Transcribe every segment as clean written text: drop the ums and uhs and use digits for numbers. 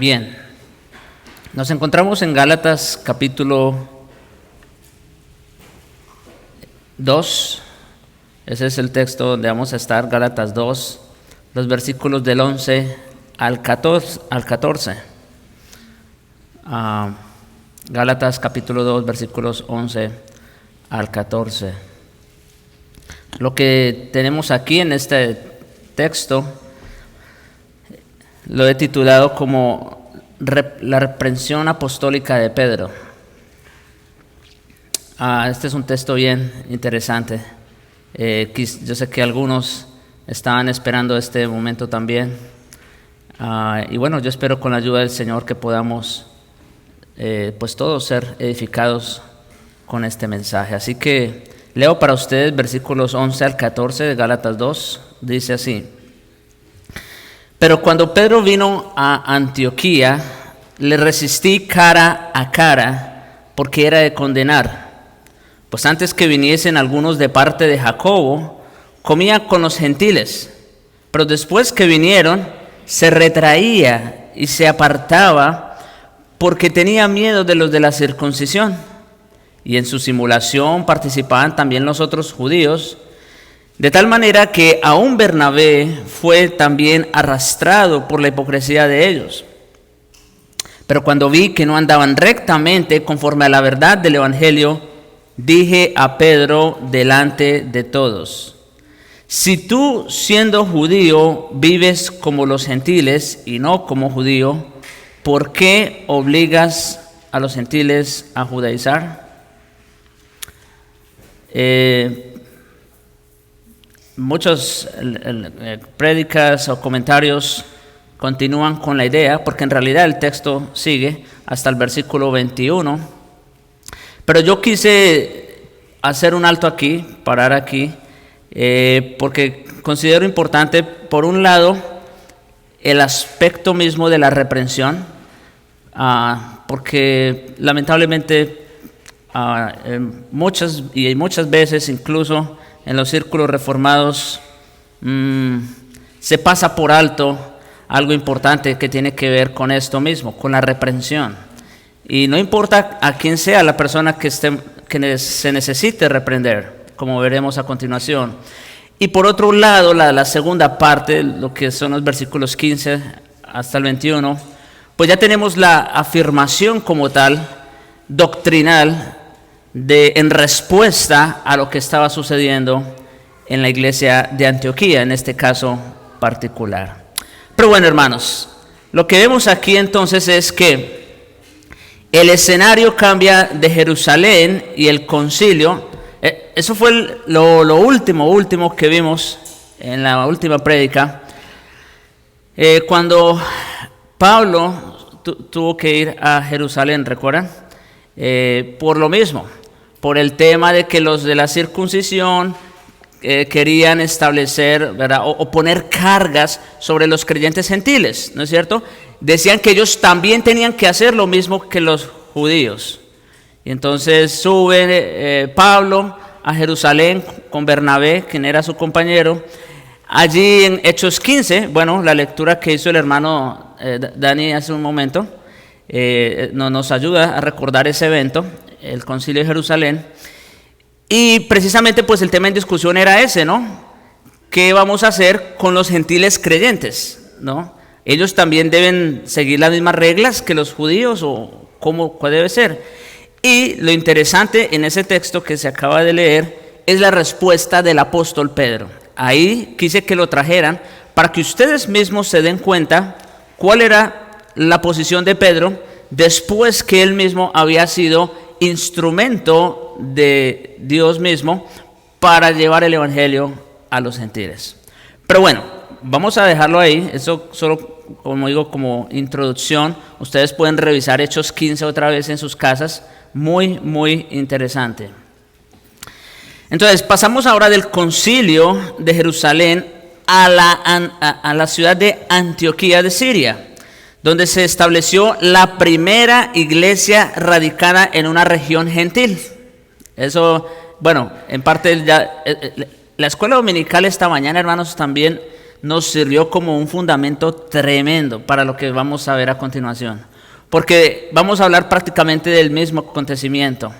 Bien, nos encontramos en Gálatas capítulo 2, ese es el texto donde vamos a estar, Gálatas 2, los versículos del 11 al 14. Gálatas capítulo 2, versículos 11 al 14. Lo que tenemos aquí en este texto lo he titulado como la reprensión apostólica de Pedro. Este es un texto bien interesante. Yo sé que algunos estaban esperando este momento también. Y bueno, yo espero con la ayuda del Señor que podamos pues todos ser edificados con este mensaje. Así que leo para ustedes versículos 11 al 14 de Gálatas 2. Dice así: Pero cuando Pedro vino a Antioquía, le resistí cara a cara, porque era de condenar. Pues antes que viniesen algunos de parte de Jacobo, comía con los gentiles. Pero después que vinieron, se retraía y se apartaba, porque tenía miedo de los de la circuncisión. Y en su simulación participaban también los otros judíos, de tal manera que aún Bernabé fue también arrastrado por la hipocresía de ellos. Pero cuando vi que no andaban rectamente conforme a la verdad del Evangelio, dije a Pedro delante de todos: si tú, siendo judío, vives como los gentiles y no como judío, ¿por qué obligas a los gentiles a judaizar? Muchos prédicas o comentarios continúan con la idea, porque en realidad el texto sigue hasta el versículo 21, pero yo quise hacer un alto aquí, parar aquí, porque considero importante, por un lado, el aspecto mismo de la reprensión, porque lamentablemente muchas veces, incluso en los círculos reformados, se pasa por alto algo importante que tiene que ver con esto mismo, con la reprensión. Y no importa a quién sea la persona que se necesite reprender, como veremos a continuación. Y por otro lado, la segunda parte, lo que son los versículos 15 hasta el 21, pues ya tenemos la afirmación como tal, doctrinal, en respuesta a lo que estaba sucediendo en la iglesia de Antioquía, en este caso particular. Pero bueno, hermanos, lo que vemos aquí entonces es que el escenario cambia de Jerusalén y el concilio. Eso fue lo último que vimos en la última prédica, cuando Pablo tuvo que ir a Jerusalén, ¿recuerdan? Por lo mismo, por el tema de que los de la circuncisión querían establecer, ¿verdad?, o poner cargas sobre los creyentes gentiles, ¿no es cierto? Decían que ellos también tenían que hacer lo mismo que los judíos. Y entonces sube Pablo a Jerusalén con Bernabé, quien era su compañero. Allí en Hechos 15, bueno, la lectura que hizo el hermano Dani hace un momento, nos ayuda a recordar ese evento, el concilio de Jerusalén. Y precisamente pues el tema en discusión era ese, ¿no? ¿Qué vamos a hacer con los gentiles creyentes, ¿no? ¿Ellos también deben seguir las mismas reglas que los judíos o cuál debe ser? Y lo interesante en ese texto que se acaba de leer es la respuesta del apóstol Pedro. Ahí quise que lo trajeran para que ustedes mismos se den cuenta cuál era la posición de Pedro después que él mismo había sido instrumento de Dios mismo para llevar el evangelio a los gentiles. Pero bueno, vamos a dejarlo ahí. Eso solo, como digo, como introducción. Ustedes pueden revisar Hechos 15 otra vez en sus casas. Muy interesante. Entonces pasamos ahora del concilio de Jerusalén a la ciudad de Antioquía de Siria, donde se estableció la primera iglesia radicada en una región gentil. Eso, bueno, en parte ya, la escuela dominical esta mañana, hermanos, también nos sirvió como un fundamento tremendo para lo que vamos a ver a continuación. Porque vamos a hablar prácticamente del mismo acontecimiento.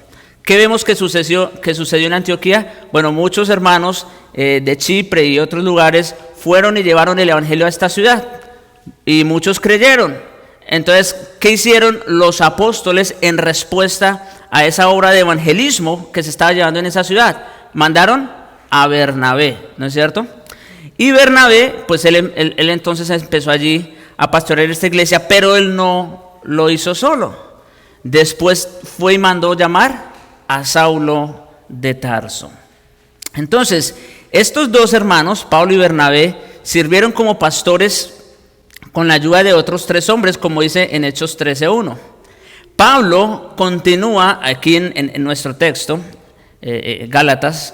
¿Qué vemos que sucedió en Antioquía? Bueno, muchos hermanos de Chipre y otros lugares fueron y llevaron el evangelio a esta ciudad. Y muchos creyeron. Entonces, ¿qué hicieron los apóstoles en respuesta a esa obra de evangelismo que se estaba llevando en esa ciudad? Mandaron a Bernabé, ¿no es cierto? Y Bernabé, pues él entonces empezó allí a pastorear esta iglesia, pero él no lo hizo solo. Después fue y mandó llamar a Saulo de Tarso. Entonces, estos dos hermanos, Pablo y Bernabé, sirvieron como pastores con la ayuda de otros 3 hombres, como dice en Hechos 13:1. Pablo continúa aquí en nuestro texto, Gálatas.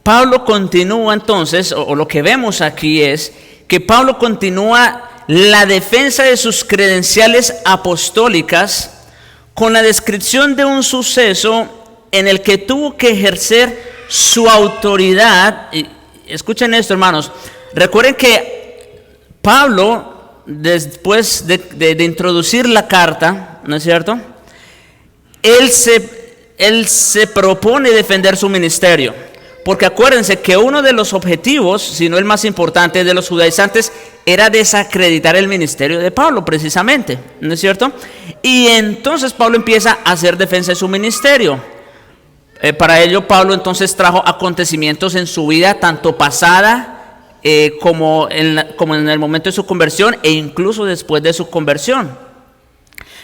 Pablo continúa entonces, o lo que vemos aquí es que Pablo continúa la defensa de sus credenciales apostólicas con la descripción de un suceso en el que tuvo que ejercer su autoridad. Y escuchen esto, hermanos. Recuerden que Pablo, después de introducir la carta, ¿no es cierto?, él se propone defender su ministerio. Porque acuérdense que uno de los objetivos, si no el más importante, de los judaizantes era desacreditar el ministerio de Pablo, precisamente, ¿no es cierto? Y entonces Pablo empieza a hacer defensa de su ministerio. Para ello Pablo entonces trajo acontecimientos en su vida, tanto pasada como en el momento de su conversión e incluso después de su conversión.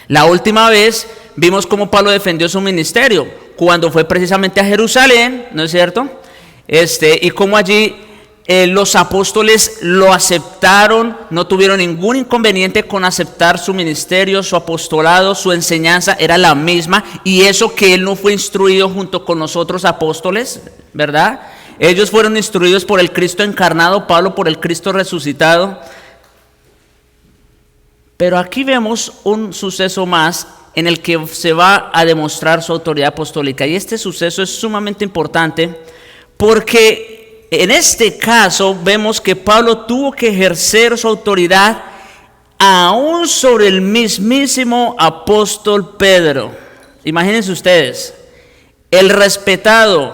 La última vez vimos cómo Pablo defendió su ministerio, cuando fue precisamente a Jerusalén, ¿no es cierto? Y cómo allí los apóstoles lo aceptaron, no tuvieron ningún inconveniente con aceptar su ministerio, su apostolado, su enseñanza era la misma, y eso que él no fue instruido junto con los otros apóstoles, ¿verdad? Ellos fueron instruidos por el Cristo encarnado, Pablo por el Cristo resucitado. Pero aquí vemos un suceso más en el que se va a demostrar su autoridad apostólica, y este suceso es sumamente importante porque en este caso vemos que Pablo tuvo que ejercer su autoridad aún sobre el mismísimo apóstol Pedro. Imagínense ustedes, el respetado,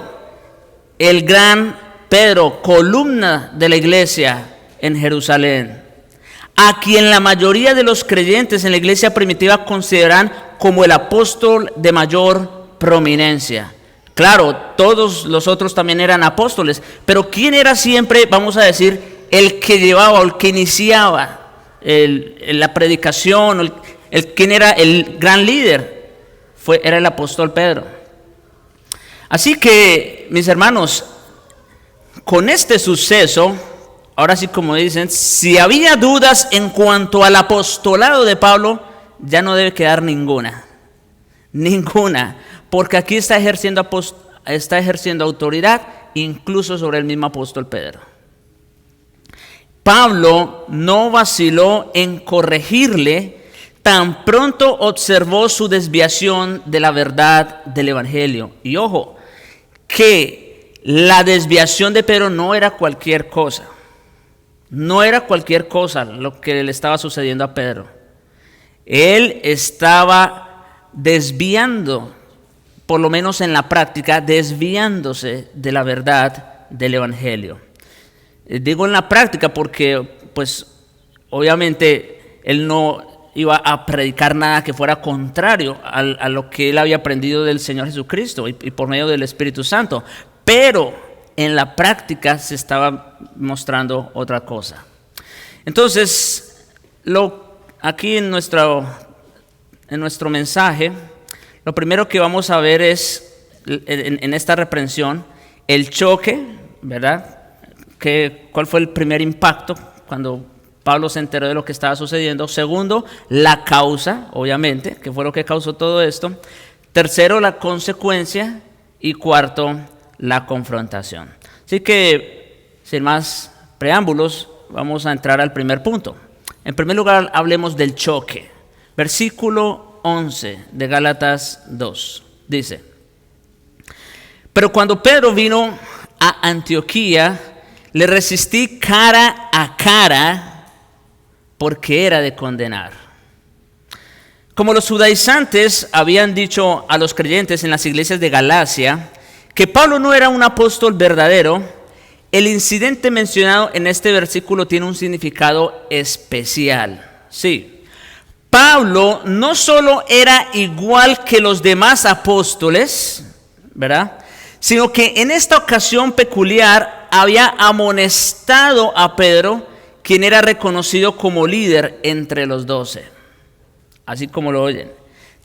el gran Pedro, columna de la iglesia en Jerusalén, a quien la mayoría de los creyentes en la iglesia primitiva consideran como el apóstol de mayor prominencia. Claro, todos los otros también eran apóstoles, pero ¿quién era siempre, vamos a decir, el que llevaba o el que iniciaba la predicación, quién era el gran líder? Era el apóstol Pedro. Así que, mis hermanos, con este suceso, ahora sí, como dicen, si había dudas en cuanto al apostolado de Pablo, ya no debe quedar ninguna, porque aquí está ejerciendo autoridad incluso sobre el mismo apóstol Pedro. Pablo no vaciló en corregirle tan pronto observó su desviación de la verdad del evangelio. Y ojo, que la desviación de Pedro no era cualquier cosa. No era cualquier cosa lo que le estaba sucediendo a Pedro. Él estaba desviando, por lo menos en la práctica, desviándose de la verdad del evangelio. Digo en la práctica porque, pues, obviamente él no iba a predicar nada que fuera contrario a lo que él había aprendido del Señor Jesucristo y por medio del Espíritu Santo. Pero en la práctica se estaba mostrando otra cosa. Entonces, aquí en nuestro mensaje, lo primero que vamos a ver es, en esta reprensión, el choque, ¿verdad? ¿Cuál fue el primer impacto cuando Pablo se enteró de lo que estaba sucediendo? Segundo, la causa, obviamente, que fue lo que causó todo esto. Tercero, la consecuencia. Y cuarto, la confrontación. Así que, sin más preámbulos, vamos a entrar al primer punto. En primer lugar, hablemos del choque. Versículo 11 de Gálatas 2. Dice: pero cuando Pedro vino a Antioquía, Le resistí cara a cara porque era de condenar. Como los judaizantes habían dicho a los creyentes en las iglesias de Galacia que Pablo no era un apóstol verdadero, el incidente mencionado en este versículo tiene un significado especial. Sí, Pablo no solo era igual que los demás apóstoles, ¿verdad?, sino que en esta ocasión peculiar había amonestado a Pedro, quien era reconocido como líder entre los 12. Así como lo oyen.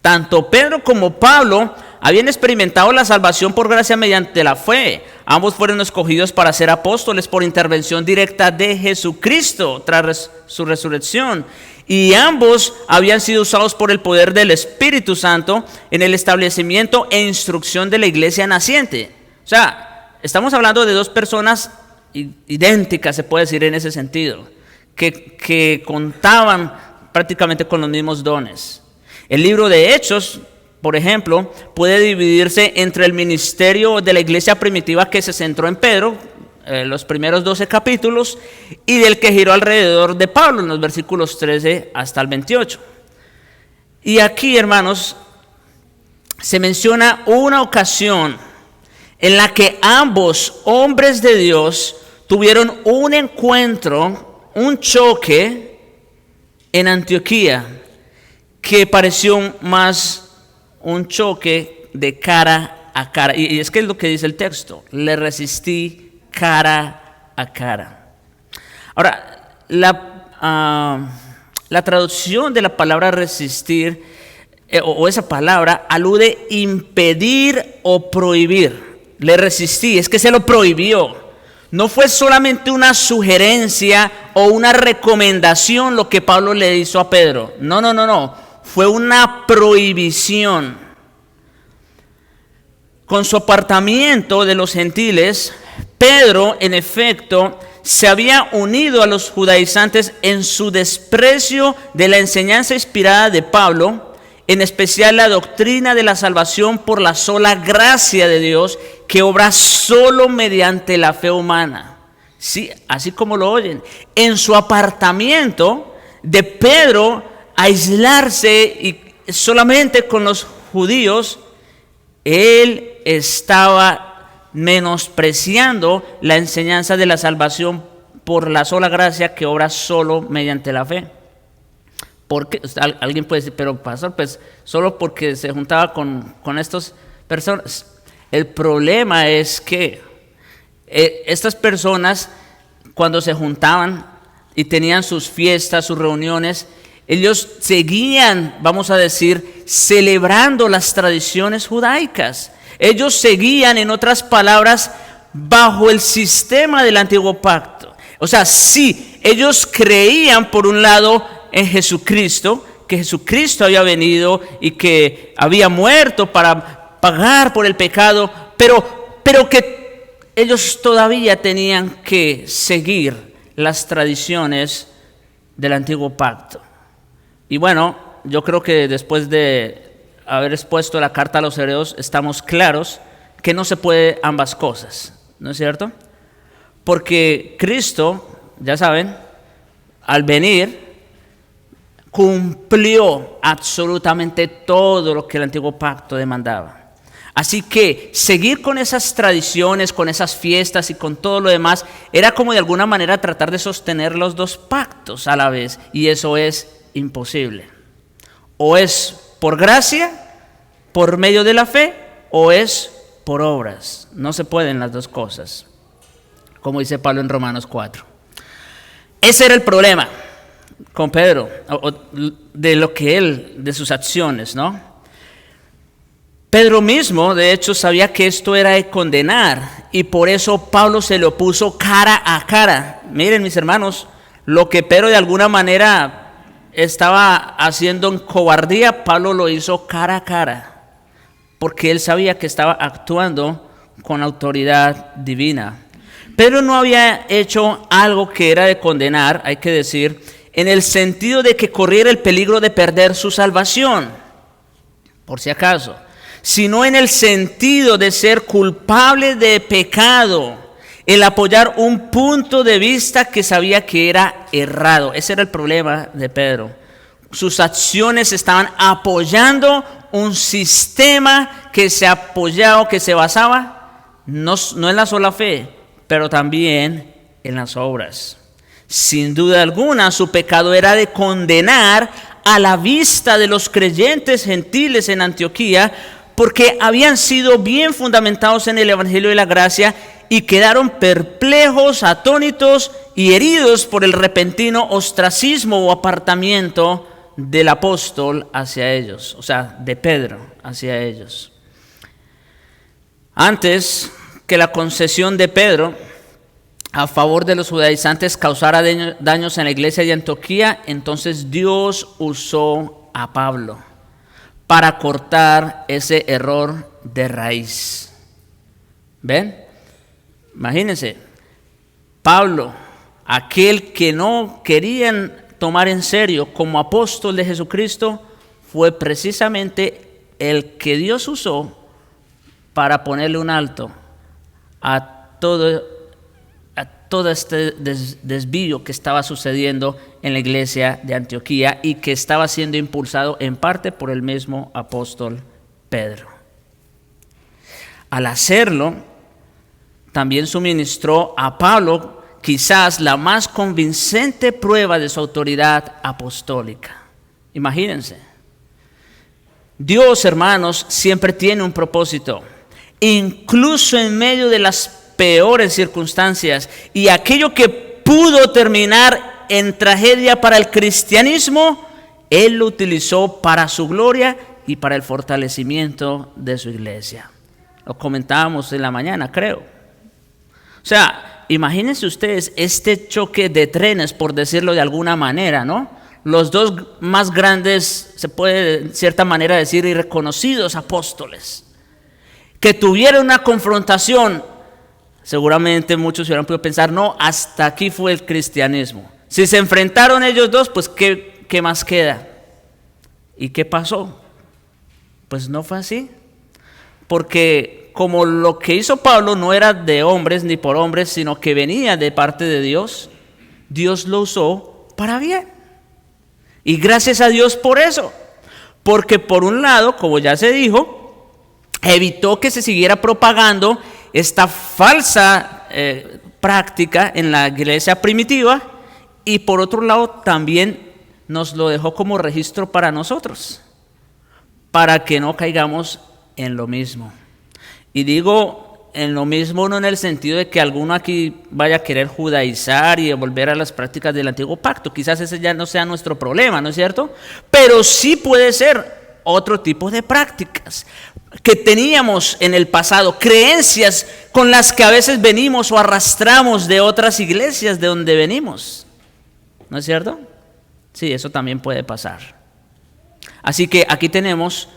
Tanto Pedro como Pablo habían experimentado la salvación por gracia mediante la fe. Ambos fueron escogidos para ser apóstoles por intervención directa de Jesucristo tras su resurrección. Y ambos habían sido usados por el poder del Espíritu Santo en el establecimiento e instrucción de la iglesia naciente. O sea, estamos hablando de dos personas idénticas, se puede decir en ese sentido, que contaban prácticamente con los mismos dones. El libro de Hechos, por ejemplo, puede dividirse entre el ministerio de la iglesia primitiva que se centró en Pedro, los primeros 12 capítulos, y del que giró alrededor de Pablo en los versículos 13 hasta el 28. Y aquí, hermanos, se menciona una ocasión en la que ambos hombres de Dios tuvieron un encuentro, un choque en Antioquía, que pareció más un choque de cara a cara. Y es que es lo que dice el texto: le resistí cara a cara. Ahora, la traducción de la palabra resistir, o esa palabra, alude impedir o prohibir. Le resistí, es que se lo prohibió. No fue solamente una sugerencia o una recomendación lo que Pablo le hizo a Pedro. No. Fue una prohibición. Con su apartamiento de los gentiles, Pedro, en efecto, se había unido a los judaizantes en su desprecio de la enseñanza inspirada de Pablo, en especial la doctrina de la salvación por la sola gracia de Dios, que obra solo mediante la fe humana. Sí, así como lo oyen. En su apartamiento de Pedro, aislarse y solamente con los judíos, él estaba menospreciando la enseñanza de la salvación por la sola gracia que obra solo mediante la fe. Porque alguien puede decir, pero pastor, pues solo porque se juntaba con estas personas. El problema es que estas personas, cuando se juntaban y tenían sus fiestas, sus reuniones, ellos seguían, vamos a decir, celebrando las tradiciones judaicas. Ellos seguían, en otras palabras, bajo el sistema del antiguo pacto. O sea, sí, ellos creían por un lado en Jesucristo, que Jesucristo había venido y que había muerto para pagar por el pecado, pero que ellos todavía tenían que seguir las tradiciones del antiguo pacto. Y bueno, yo creo que después de haber expuesto la carta a los hebreos, estamos claros que no se puede ambas cosas, ¿no es cierto? Porque Cristo, ya saben, al venir, cumplió absolutamente todo lo que el antiguo pacto demandaba. Así que seguir con esas tradiciones, con esas fiestas y con todo lo demás, era como de alguna manera tratar de sostener los dos pactos a la vez, y eso es imposible. O es por gracia, por medio de la fe, o es por obras. No se pueden las dos cosas, como dice Pablo en Romanos 4. Ese era el problema con Pedro, de sus acciones, ¿no? Pedro mismo, de hecho, sabía que esto era de condenar, y por eso Pablo se lo puso cara a cara. Miren, mis hermanos, lo que Pedro de alguna manera estaba haciendo en cobardía, Pablo lo hizo cara a cara, porque él sabía que estaba actuando con autoridad divina. Pedro no había hecho algo que era de condenar, hay que decir, en el sentido de que corriera el peligro de perder su salvación, por si acaso, sino en el sentido de ser culpable de pecado el apoyar un punto de vista que sabía que era errado. Ese era el problema de Pedro. Sus acciones estaban apoyando un sistema que se apoyaba, que se basaba no en la sola fe, pero también en las obras. Sin duda alguna, su pecado era de condenar a la vista de los creyentes gentiles en Antioquía, porque habían sido bien fundamentados en el Evangelio de la Gracia y quedaron perplejos, atónitos y heridos por el repentino ostracismo o apartamiento del apóstol hacia ellos, o sea, de Pedro hacia ellos. Antes que la concesión de Pedro a favor de los judaizantes causara daños en la iglesia de Antioquía, entonces Dios usó a Pablo para cortar ese error de raíz. ¿Ven? Imagínense, Pablo, aquel que no querían tomar en serio como apóstol de Jesucristo, fue precisamente el que Dios usó para ponerle un alto a todo este desvío que estaba sucediendo en la iglesia de Antioquía y que estaba siendo impulsado en parte por el mismo apóstol Pedro. Al hacerlo, también suministró a Pablo quizás la más convincente prueba de su autoridad apostólica. Imagínense. Dios, hermanos, siempre tiene un propósito, incluso en medio de las peores circunstancias, y aquello que pudo terminar en tragedia para el cristianismo, Él lo utilizó para su gloria y para el fortalecimiento de su iglesia. Lo comentábamos en la mañana, creo. O sea, imagínense ustedes este choque de trenes, por decirlo de alguna manera, ¿no? Los dos más grandes, se puede de cierta manera decir, y reconocidos apóstoles, que tuvieron una confrontación. Seguramente muchos hubieran podido pensar, no, hasta aquí fue el cristianismo. Si se enfrentaron ellos dos, pues ¿qué más queda? ¿Y qué pasó? Pues no fue así. Porque como lo que hizo Pablo no era de hombres ni por hombres, sino que venía de parte de Dios, Dios lo usó para bien. Y gracias a Dios por eso. Porque por un lado, como ya se dijo, evitó que se siguiera propagando esta falsa práctica en la iglesia primitiva, y por otro lado también nos lo dejó como registro para nosotros, para que no caigamos en lo mismo. Y digo en lo mismo no en el sentido de que alguno aquí vaya a querer judaizar y volver a las prácticas del antiguo pacto. Quizás ese ya no sea nuestro problema, ¿no es cierto? Pero sí puede ser otro tipo de prácticas que teníamos en el pasado, creencias con las que a veces venimos o arrastramos de otras iglesias de donde venimos. ¿No es cierto? Sí, eso también puede pasar. Así que aquí tenemos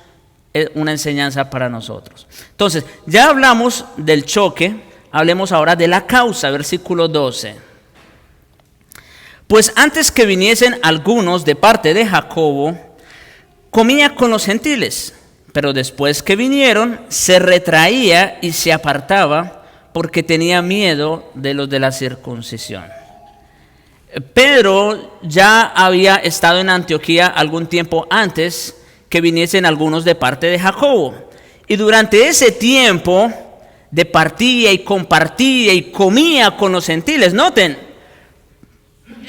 una enseñanza para nosotros. Entonces, ya hablamos del choque, hablemos ahora de la causa, versículo 12. Pues antes que viniesen algunos de parte de Jacobo, comía con los gentiles. Pero después que vinieron, se retraía y se apartaba porque tenía miedo de los de la circuncisión. Pedro ya había estado en Antioquía algún tiempo antes que viniesen algunos de parte de Jacobo. Y durante ese tiempo departía y compartía y comía con los gentiles. Noten,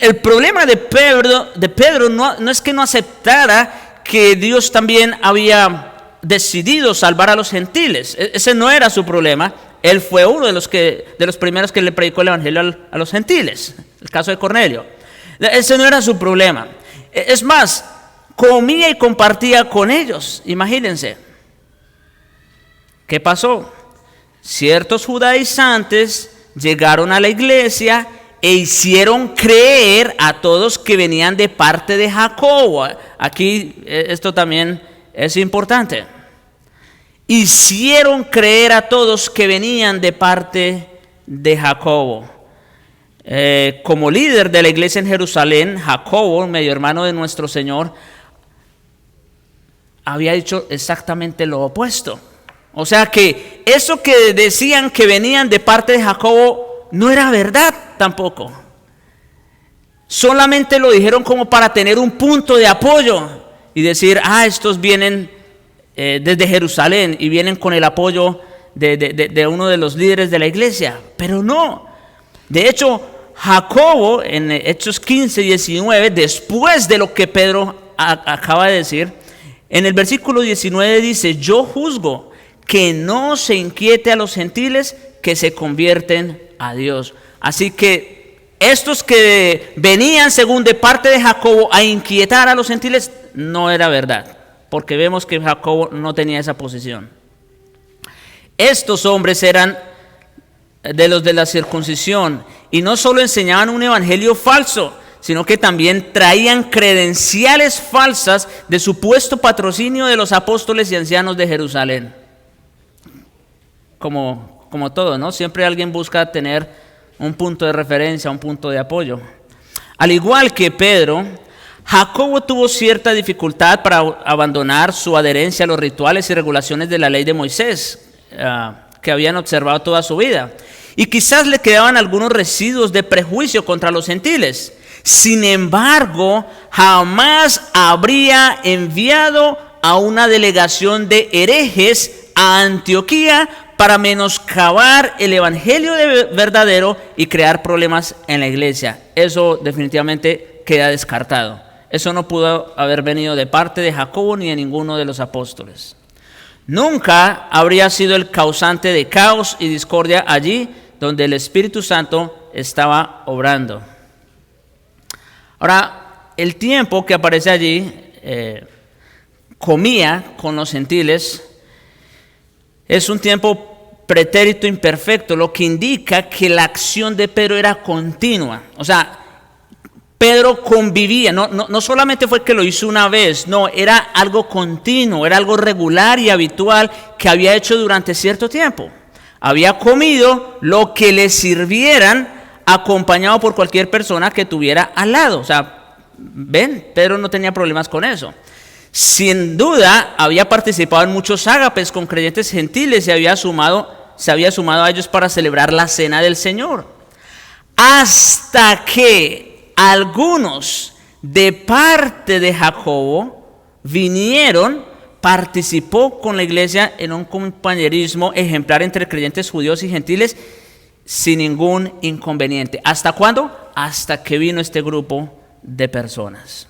el problema de Pedro no es que no aceptara que Dios también había decidido salvar a los gentiles. Ese no era su problema. Él fue uno de los primeros que le predicó el evangelio a los gentiles. El caso de Cornelio. Ese no era su problema. Es más, comía y compartía con ellos. Imagínense. ¿Qué pasó? Ciertos judaizantes llegaron a la iglesia e hicieron creer a todos que venían de parte de Jacobo. Aquí esto también es importante. Hicieron creer a todos que venían de parte de Jacobo. Como líder de la iglesia en Jerusalén, Jacobo, medio hermano de nuestro Señor, había dicho exactamente lo opuesto. O sea que eso que decían que venían de parte de Jacobo no era verdad tampoco. Solamente lo dijeron como para tener un punto de apoyo y decir, estos vienen desde Jerusalén y vienen con el apoyo de uno de los líderes de la iglesia. Pero no. De hecho, Jacobo en Hechos 15, 19, después de lo que Pedro acaba de decir, en el versículo 19 dice, yo juzgo que no se inquiete a los gentiles que se convierten a Dios. Así que estos que venían según de parte de Jacobo a inquietar a los gentiles no era verdad, porque vemos que Jacobo no tenía esa posición. Estos hombres eran de los de la circuncisión y no solo enseñaban un evangelio falso, sino que también traían credenciales falsas de supuesto patrocinio de los apóstoles y ancianos de Jerusalén. Como todo, ¿no? Siempre alguien busca tener un punto de referencia, un punto de apoyo. Al igual que Pedro, Jacobo tuvo cierta dificultad para abandonar su adherencia a los rituales y regulaciones de la ley de Moisés, que habían observado toda su vida. Y quizás le quedaban algunos residuos de prejuicio contra los gentiles. Sin embargo, jamás habría enviado a una delegación de herejes a Antioquía para menoscabar el evangelio verdadero y crear problemas en la iglesia. Eso definitivamente queda descartado. Eso no pudo haber venido de parte de Jacobo ni de ninguno de los apóstoles. Nunca habría sido el causante de caos y discordia allí donde el Espíritu Santo estaba obrando. Ahora, el tiempo que aparece allí, comía con los gentiles, es un tiempo pretérito imperfecto, lo que indica que la acción de Pedro era continua. O sea, Pedro convivía, no solamente fue que lo hizo una vez, no, era algo continuo, era algo regular y habitual que había hecho durante cierto tiempo. Había comido lo que le sirvieran, acompañado por cualquier persona que tuviera al lado. O sea, ven, Pedro no tenía problemas con eso. Sin duda, había participado en muchos ágapes con creyentes gentiles y se había sumado a ellos para celebrar la cena del Señor. Hasta que algunos de parte de Jacobo vinieron, participó con la iglesia en un compañerismo ejemplar entre creyentes judíos y gentiles sin ningún inconveniente. ¿Hasta cuándo? Hasta que vino este grupo de personas.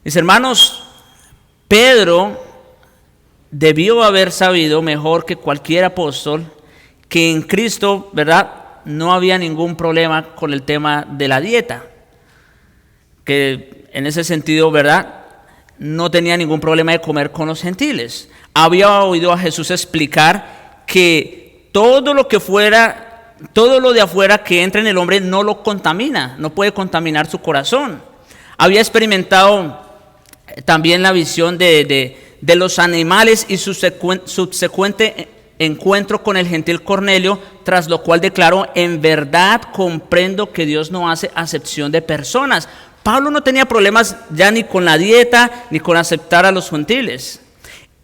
Mis hermanos, Pedro debió haber sabido mejor que cualquier apóstol que en Cristo, ¿verdad?, no había ningún problema con el tema de la dieta. Que en ese sentido, ¿verdad?, no tenía ningún problema de comer con los gentiles. Había oído a Jesús explicar que todo lo de afuera que entra en el hombre no lo contamina, no puede contaminar su corazón. Había experimentado también la visión de los animales y su subsecuente encuentro con el gentil Cornelio, tras lo cual declaró: en verdad comprendo que Dios no hace acepción de personas. Pablo no tenía problemas ya ni con la dieta ni con aceptar a los gentiles.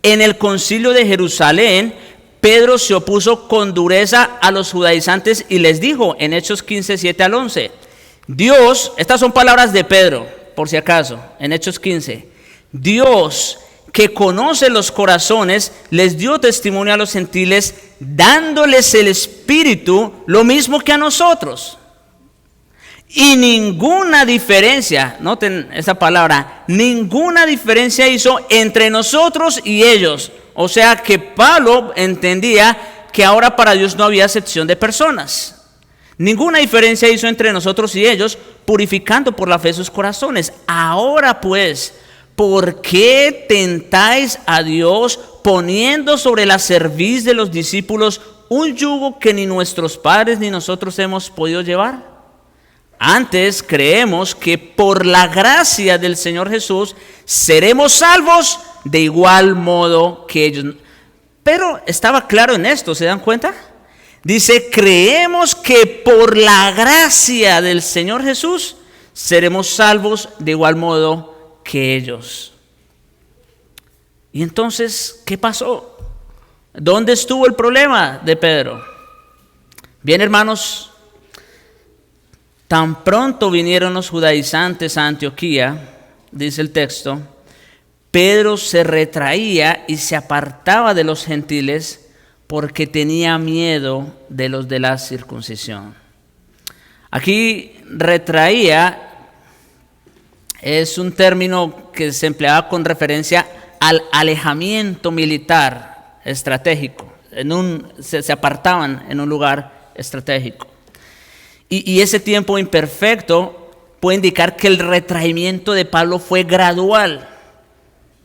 En el concilio de Jerusalén, Pedro se opuso con dureza a los judaizantes y les dijo en Hechos 15, 7 al 11, Dios, estas son palabras de Pedro, por si acaso, en Hechos 15, Dios, que conoce los corazones, les dio testimonio a los gentiles, dándoles el Espíritu, lo mismo que a nosotros. Y ninguna diferencia, noten esa palabra, ninguna diferencia hizo entre nosotros y ellos. O sea que Pablo entendía que ahora para Dios no había acepción de personas. Ninguna diferencia hizo entre nosotros y ellos, purificando por la fe sus corazones. Ahora pues, ¿por qué tentáis a Dios poniendo sobre la cerviz de los discípulos un yugo que ni nuestros padres ni nosotros hemos podido llevar? Antes creemos que por la gracia del Señor Jesús seremos salvos de igual modo que ellos. Pero estaba claro en esto, ¿se dan cuenta? Dice, creemos que por la gracia del Señor Jesús seremos salvos de igual modo que ellos. Y entonces, ¿qué pasó? ¿Dónde estuvo el problema de Pedro? Bien, hermanos, Tan pronto vinieron los judaizantes a Antioquía, dice el texto, Pedro se retraía y se apartaba de los gentiles porque tenía miedo de los de la circuncisión. Aquí retraía es un término que se empleaba con referencia al alejamiento militar estratégico. Se apartaban en un lugar estratégico. Y ese tiempo imperfecto puede indicar que el retraimiento de Pablo fue gradual.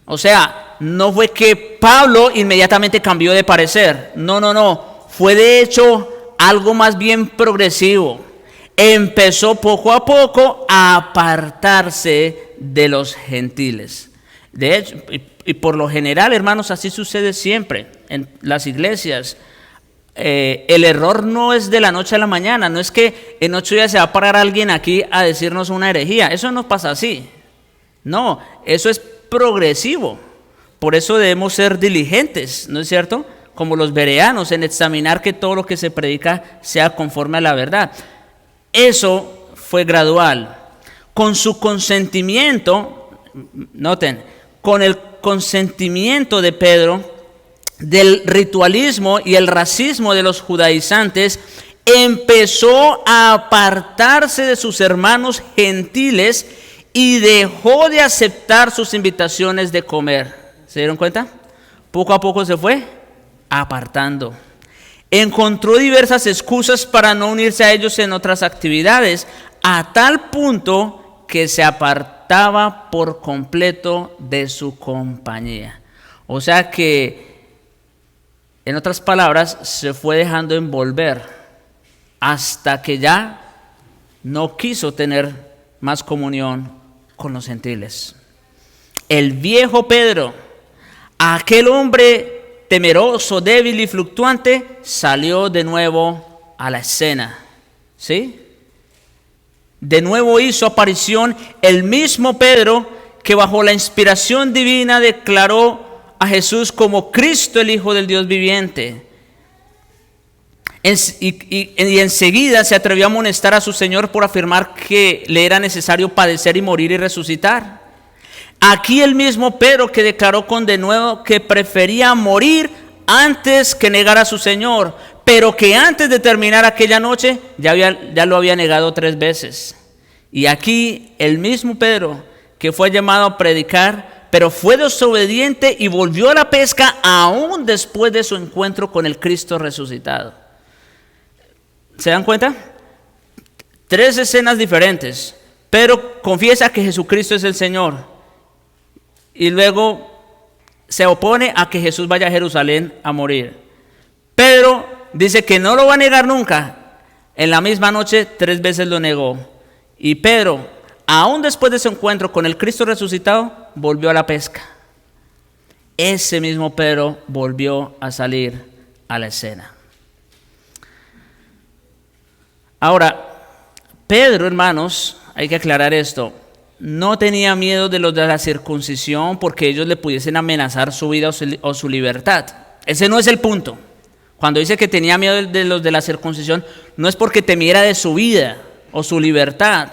O sea, no fue que Pablo inmediatamente cambió de parecer. No. Fue de hecho algo más bien progresivo. Empezó poco a poco a apartarse de los gentiles. De hecho, y por lo general, hermanos, así sucede siempre en las iglesias. El error no es de la noche a la mañana, no es que en 8 días se va a parar alguien aquí a decirnos una herejía. Eso no pasa así. No, eso es progresivo. Por eso debemos ser diligentes, ¿no es cierto? Como los bereanos, en examinar que todo lo que se predica sea conforme a la verdad. Eso fue gradual. Con su consentimiento, noten, con el consentimiento de Pedro, del ritualismo y el racismo de los judaizantes, empezó a apartarse de sus hermanos gentiles y dejó de aceptar sus invitaciones de comer. ¿Se dieron cuenta? Poco a poco se fue apartando. Encontró diversas excusas para no unirse a ellos en otras actividades, a tal punto que se apartaba por completo de su compañía. O sea que, en otras palabras, se fue dejando envolver hasta que ya no quiso tener más comunión con los gentiles. El viejo Pedro, aquel hombre temeroso, débil y fluctuante, salió de nuevo a la escena. ¿Sí? De nuevo hizo aparición el mismo Pedro que bajo la inspiración divina declaró a Jesús como Cristo, el Hijo del Dios viviente. Y enseguida se atrevió a amonestar a su Señor por afirmar que le era necesario padecer y morir y resucitar. Aquí el mismo Pedro que declaró con denuedo que prefería morir antes que negar a su Señor, pero que antes de terminar aquella noche ya lo había negado 3 veces. Y aquí el mismo Pedro que fue llamado a predicar, pero fue desobediente y volvió a la pesca aún después de su encuentro con el Cristo resucitado. ¿Se dan cuenta? 3 escenas diferentes. Pedro confiesa que Jesucristo es el Señor y luego se opone a que Jesús vaya a Jerusalén a morir. Pedro dice que no lo va a negar nunca. En la misma noche 3 veces lo negó. Y Pedro, aún después de su encuentro con el Cristo resucitado, volvió a la pesca. Ese mismo Pedro volvió a salir a la escena. Ahora, Pedro, hermanos, hay que aclarar esto, no tenía miedo de los de la circuncisión porque ellos le pudiesen amenazar su vida o su libertad. Ese no es el punto. Cuando dice que tenía miedo de los de la circuncisión, no es porque temiera de su vida o su libertad.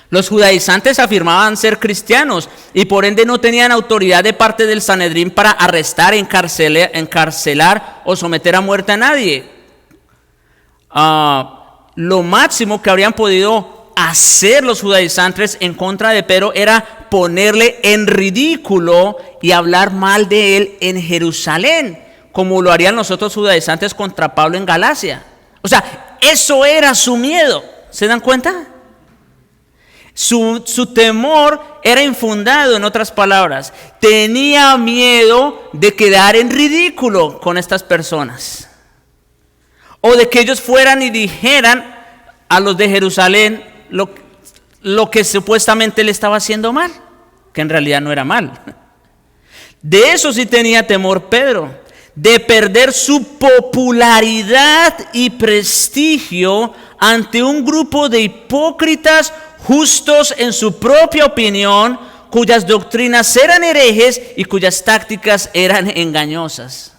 Los judaizantes afirmaban ser cristianos y por ende no tenían autoridad de parte del Sanedrín para arrestar, encarcelar o someter a muerte a nadie. Lo máximo que habrían podido hacer los judaizantes en contra de Pedro era ponerle en ridículo y hablar mal de él en Jerusalén, como lo harían los otros judaizantes contra Pablo en Galacia. O sea, eso era su miedo. ¿Se dan cuenta? Su temor era infundado, en otras palabras. Tenía miedo de quedar en ridículo con estas personas. O de que ellos fueran y dijeran a los de Jerusalén lo que supuestamente le estaba haciendo mal, que en realidad no era mal. De eso sí tenía temor Pedro, de perder su popularidad y prestigio ante un grupo de hipócritas justos en su propia opinión, cuyas doctrinas eran herejes y cuyas tácticas eran engañosas.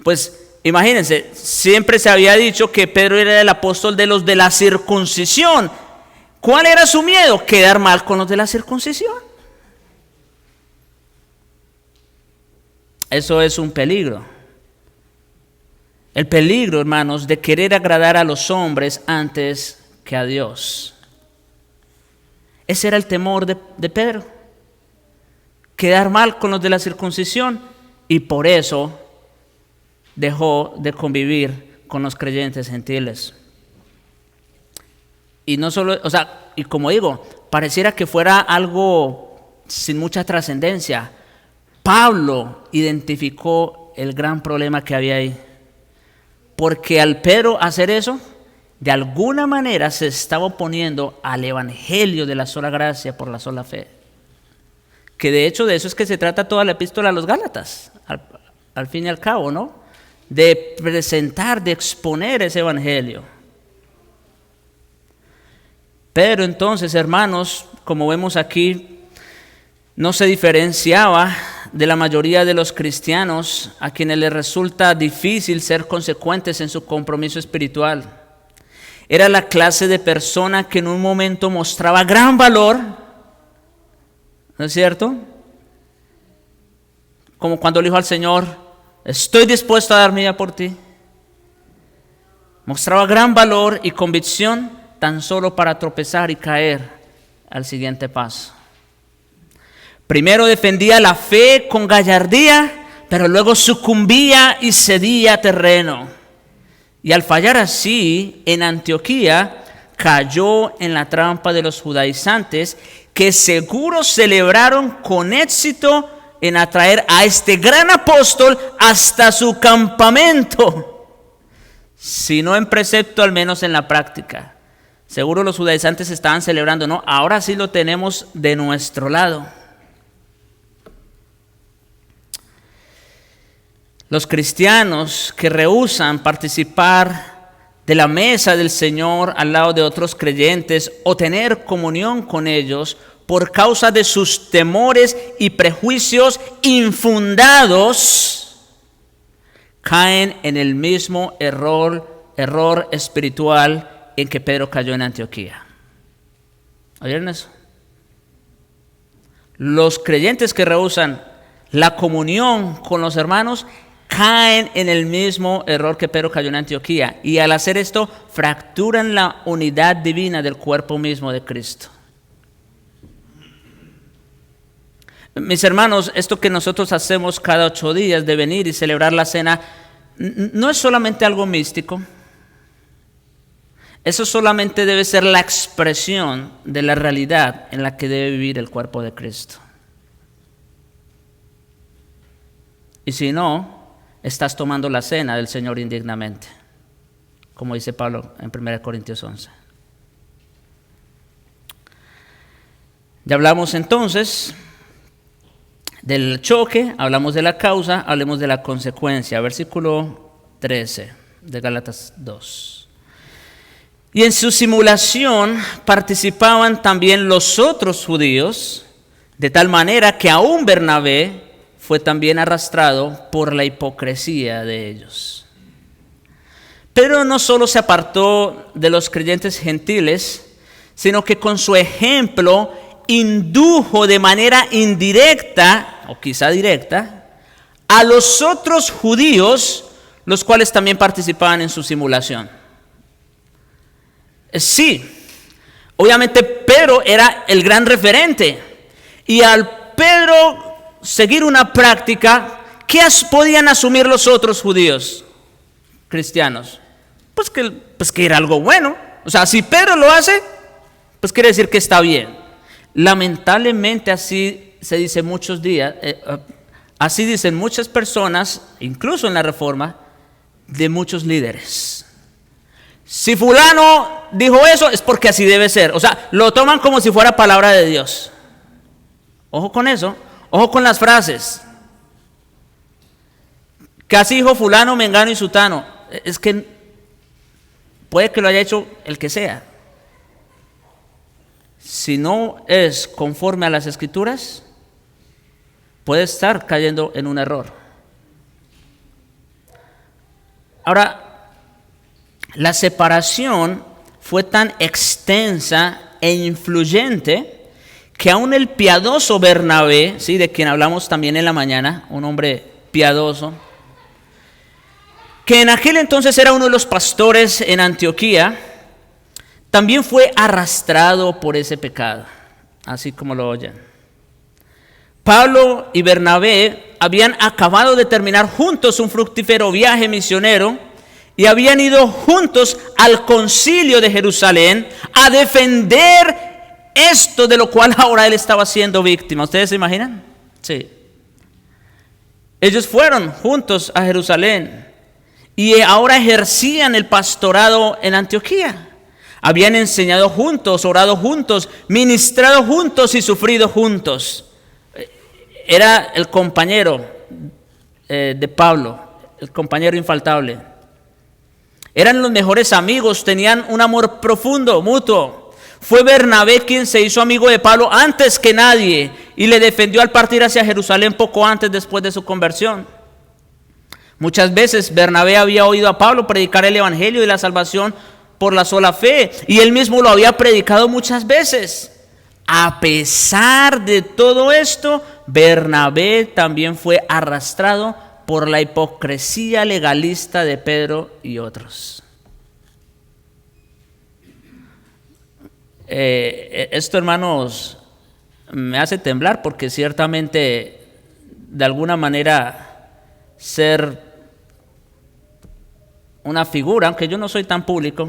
Pues Imagínense, siempre se había dicho que Pedro era el apóstol de los de la circuncisión. ¿Cuál era su miedo? Quedar mal con los de la circuncisión. Eso es un peligro. El peligro, hermanos, de querer agradar a los hombres antes que a Dios. Ese era el temor de Pedro. Quedar mal con los de la circuncisión, y por eso dejó de convivir con los creyentes gentiles. Y no solo, y como digo, pareciera que fuera algo sin mucha trascendencia. Pablo identificó el gran problema que había ahí. Porque al Pedro hacer eso, de alguna manera se estaba oponiendo al evangelio de la sola gracia por la sola fe. Que de hecho de eso es que se trata toda la epístola a los Gálatas, al fin y al cabo, ¿no? De presentar, de exponer ese evangelio. Pero entonces, hermanos, como vemos aquí, no se diferenciaba de la mayoría de los cristianos a quienes les resulta difícil ser consecuentes en su compromiso espiritual. Era la clase de persona que en un momento mostraba gran valor, ¿no es cierto? Como cuando le dijo al Señor, estoy dispuesto a dar mi vida por ti. Mostraba gran valor y convicción tan solo para tropezar y caer al siguiente paso. Primero defendía la fe con gallardía, pero luego sucumbía y cedía terreno. Y al fallar así, en Antioquía, cayó en la trampa de los judaizantes, que seguro celebraron con éxito en atraer a este gran apóstol hasta su campamento, si no en precepto, al menos en la práctica. Seguro los judaizantes estaban celebrando, ¿no? Ahora sí lo tenemos de nuestro lado. Los cristianos que rehúsan participar de la mesa del Señor al lado de otros creyentes o tener comunión con ellos por causa de sus temores y prejuicios infundados, caen en el mismo error espiritual en que Pedro cayó en Antioquía. ¿Oyeron eso? Los creyentes que rehúsan la comunión con los hermanos caen en el mismo error que Pedro cayó en Antioquía, y al hacer esto fracturan la unidad divina del cuerpo mismo de Cristo. Mis hermanos, esto que nosotros hacemos cada 8 días de venir y celebrar la cena no es solamente algo místico. Eso solamente debe ser la expresión de la realidad en la que debe vivir el cuerpo de Cristo. Y si no, estás tomando la cena del Señor indignamente, como dice Pablo en 1 Corintios 11. Ya hablamos entonces del choque, hablamos de la causa, hablemos de la consecuencia. Versículo 13 de Gálatas 2. Y en su simulación participaban también los otros judíos, de tal manera que aún Bernabé fue también arrastrado por la hipocresía de ellos. Pedro no solo se apartó de los creyentes gentiles, sino que con su ejemplo indujo de manera indirecta, o quizá directa, a los otros judíos, los cuales también participaban en su simulación. Sí, obviamente Pedro era el gran referente, y al Pedro seguir una práctica, ¿qué podían asumir los otros judíos cristianos? Pues que era algo bueno. O sea, si Pedro lo hace, pues quiere decir que está bien. Lamentablemente así se dice muchos días, así dicen muchas personas, incluso en la Reforma, de muchos líderes. Si fulano dijo eso, es porque así debe ser. O sea, lo toman como si fuera palabra de Dios. Ojo con eso. Ojo con las frases. Que así dijo fulano, mengano y sutano. Es que puede que lo haya hecho el que sea. Si no es conforme a las Escrituras, puede estar cayendo en un error. Ahora, la separación fue tan extensa e influyente que aún el piadoso Bernabé, ¿sí?, de quien hablamos también en la mañana, un hombre piadoso, que en aquel entonces era uno de los pastores en Antioquía, también fue arrastrado por ese pecado, así como lo oyen. Pablo y Bernabé habían acabado de terminar juntos un fructífero viaje misionero y habían ido juntos al concilio de Jerusalén a defender esto de lo cual ahora él estaba siendo víctima. ¿Ustedes se imaginan? Sí. Ellos fueron juntos a Jerusalén y ahora ejercían el pastorado en Antioquía. Habían enseñado juntos, orado juntos, ministrado juntos y sufrido juntos. Era el compañero de Pablo, el compañero infaltable. Eran los mejores amigos, tenían un amor profundo, mutuo. Fue Bernabé quien se hizo amigo de Pablo antes que nadie y le defendió al partir hacia Jerusalén poco antes después de su conversión. Muchas veces Bernabé había oído a Pablo predicar el evangelio de la salvación por la sola fe y él mismo lo había predicado muchas veces. A pesar de todo esto, Bernabé también fue arrastrado por la hipocresía legalista de Pedro y otros. Esto, hermanos, me hace temblar porque ciertamente, de alguna manera, ser una figura, aunque yo no soy tan público,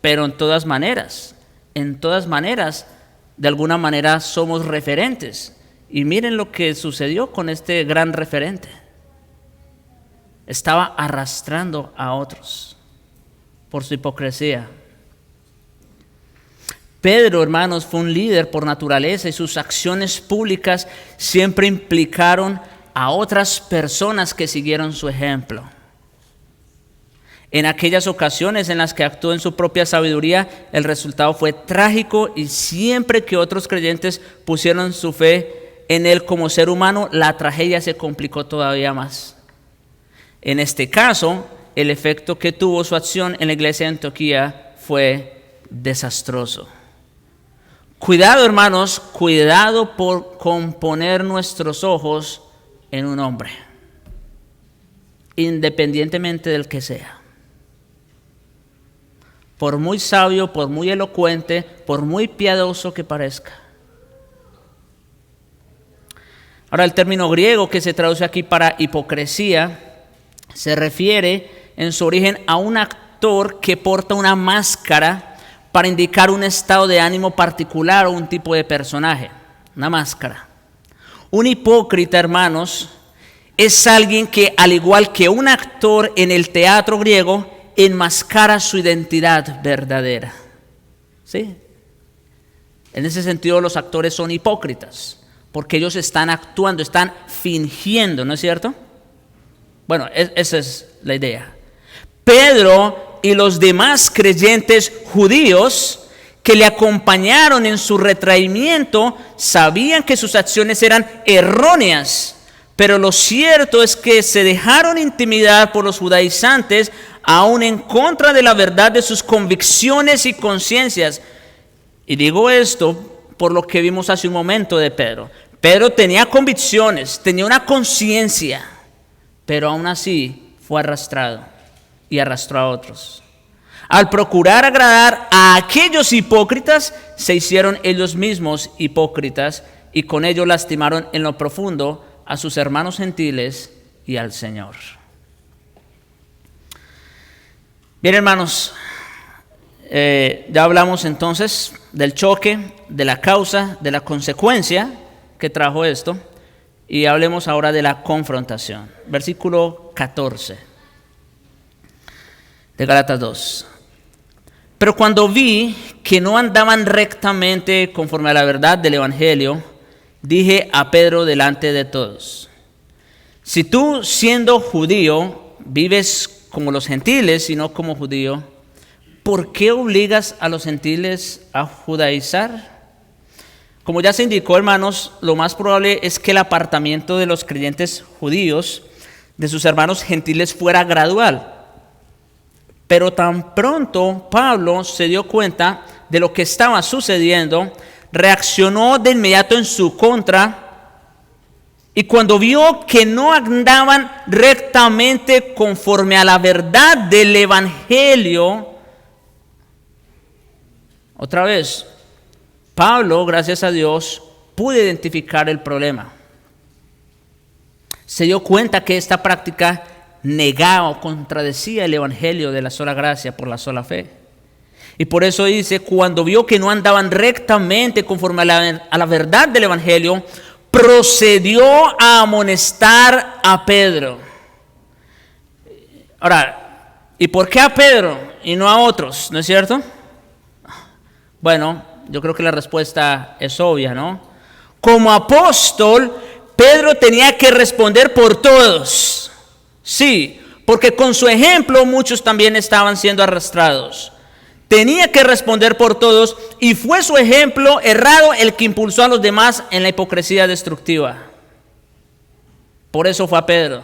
pero en todas maneras, de alguna manera somos referentes. Y miren lo que sucedió con este gran referente. Estaba arrastrando a otros por su hipocresía. Pedro, hermanos, fue un líder por naturaleza y sus acciones públicas siempre implicaron a otras personas que siguieron su ejemplo. En aquellas ocasiones en las que actuó en su propia sabiduría, el resultado fue trágico y siempre que otros creyentes pusieron su fe en él como ser humano, la tragedia se complicó todavía más. En este caso, el efecto que tuvo su acción en la iglesia de Antioquía fue desastroso. Cuidado, hermanos, cuidado con poner nuestros ojos en un hombre, independientemente del que sea. Por muy sabio, por muy elocuente, por muy piadoso que parezca. Ahora, el término griego que se traduce aquí para hipocresía se refiere en su origen a un actor que porta una máscara para indicar un estado de ánimo particular o un tipo de personaje, una máscara. Un hipócrita, hermanos, es alguien que, al igual que un actor en el teatro griego, enmascara su identidad verdadera. ¿Sí? En ese sentido, los actores son hipócritas, porque ellos están actuando, están fingiendo, ¿no es cierto? Bueno, esa es la idea. Pedro y los demás creyentes judíos que le acompañaron en su retraimiento sabían que sus acciones eran erróneas, pero lo cierto es que se dejaron intimidar por los judaizantes aún en contra de la verdad de sus convicciones y conciencias. Y digo esto por lo que vimos hace un momento de Pedro. Pedro tenía convicciones, tenía una conciencia, pero aún así fue arrastrado y arrastró a otros. Al procurar agradar a aquellos hipócritas, se hicieron ellos mismos hipócritas y con ello lastimaron en lo profundo a sus hermanos gentiles y al Señor. Bien, hermanos, ya hablamos entonces del choque, de la causa, de la consecuencia que trajo esto, y hablemos ahora de la confrontación. Versículo 14 de Gálatas 2. Pero cuando vi que no andaban rectamente conforme a la verdad del Evangelio, dije a Pedro delante de todos: si tú, siendo judío, vives como los gentiles y no como judío, ¿por qué obligas a los gentiles a judaizar? Como ya se indicó, hermanos, lo más probable es que el apartamiento de los creyentes judíos de sus hermanos gentiles fuera gradual. Pero tan pronto Pablo se dio cuenta de lo que estaba sucediendo, reaccionó de inmediato en su contra, y cuando vio que no andaban rectamente conforme a la verdad del Evangelio, otra vez, Pablo, gracias a Dios, pudo identificar el problema. Se dio cuenta que esta práctica negaba o contradecía el Evangelio de la sola gracia por la sola fe. Y por eso dice, cuando vio que no andaban rectamente conforme a la verdad del Evangelio, procedió a amonestar a Pedro. Ahora, ¿y por qué a Pedro y no a otros? ¿No es cierto? Bueno, yo creo que la respuesta es obvia, ¿no? Como apóstol, Pedro tenía que responder por todos. Sí, porque con su ejemplo muchos también estaban siendo arrastrados. Tenía que responder por todos y fue su ejemplo errado el que impulsó a los demás en la hipocresía destructiva. Por eso fue a Pedro.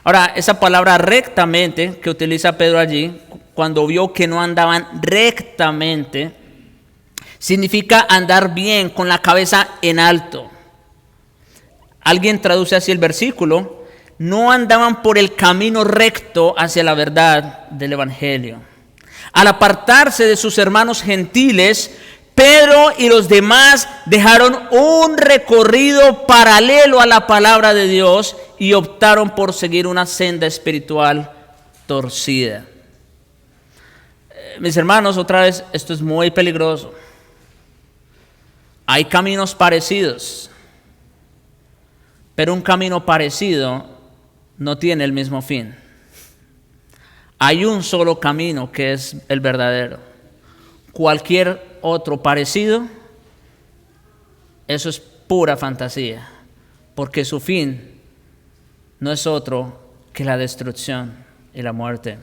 Ahora, esa palabra rectamente que utiliza Pedro allí, cuando vio que no andaban rectamente, significa andar bien, con la cabeza en alto. Alguien traduce así el versículo: no andaban por el camino recto hacia la verdad del Evangelio. Al apartarse de sus hermanos gentiles, Pedro y los demás dejaron un recorrido paralelo a la palabra de Dios y optaron por seguir una senda espiritual torcida. Mis hermanos, otra vez, esto es muy peligroso. Hay caminos parecidos, pero un camino parecido no tiene el mismo fin. Hay un solo camino que es el verdadero. Cualquier otro parecido, eso es pura fantasía, porque su fin no es otro que la destrucción y la muerte.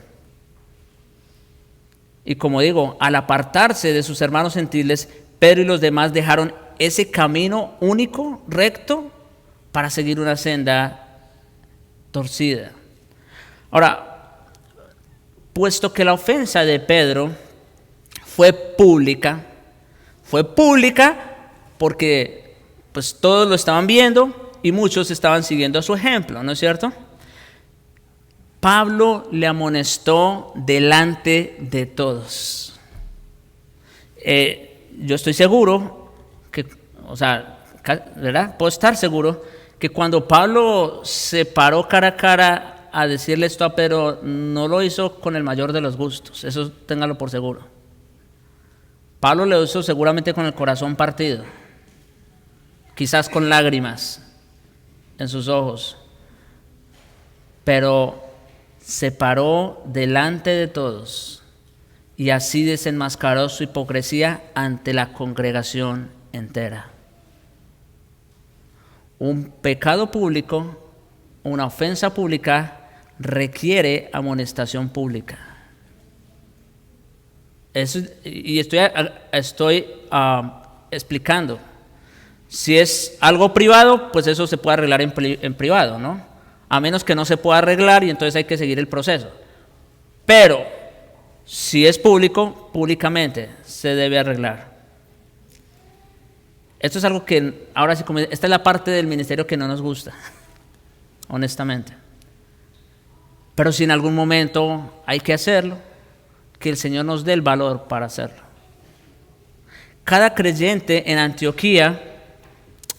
Y como digo, al apartarse de sus hermanos gentiles, Pedro y los demás dejaron ese camino único, recto, para seguir una senda torcida. Ahora, puesto que la ofensa de Pedro fue pública porque pues todos lo estaban viendo y muchos estaban siguiendo su ejemplo, ¿no es cierto? Pablo le amonestó delante de todos. Yo estoy seguro que, ¿verdad? Puedo estar seguro que cuando Pablo se paró cara a cara a decirle esto a Pedro, no lo hizo con el mayor de los gustos, eso téngalo por seguro. Pablo lo hizo seguramente con el corazón partido, quizás con lágrimas en sus ojos, pero se paró delante de todos y así desenmascaró su hipocresía ante la congregación entera. Un pecado público, una ofensa pública, requiere amonestación pública. Y estoy explicando. Si es algo privado, pues eso se puede arreglar en privado, ¿no? A menos que no se pueda arreglar y entonces hay que seguir el proceso. Pero si es público, públicamente se debe arreglar. Esto es algo que ahora sí, esta es la parte del ministerio que no nos gusta, honestamente. Pero si en algún momento hay que hacerlo, que el Señor nos dé el valor para hacerlo. Cada creyente en Antioquía,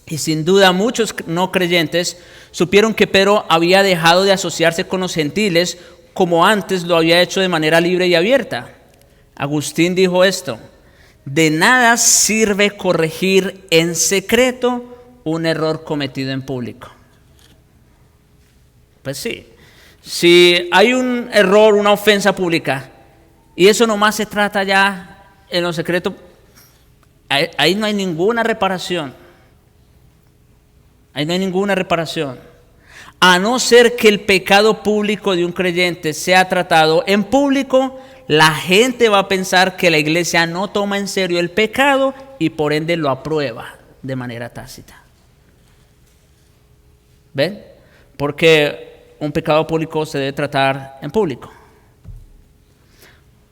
y sin duda muchos no creyentes, supieron que Pedro había dejado de asociarse con los gentiles como antes lo había hecho de manera libre y abierta. Agustín dijo esto: de nada sirve corregir en secreto un error cometido en público. Pues sí. Si hay un error, una ofensa pública, y eso nomás se trata ya en lo secreto, ahí no hay ninguna reparación. Ahí no hay ninguna reparación. A no ser que el pecado público de un creyente sea tratado en público, la gente va a pensar que la iglesia no toma en serio el pecado y por ende lo aprueba de manera tácita. ¿Ven? Porque un pecado público se debe tratar en público.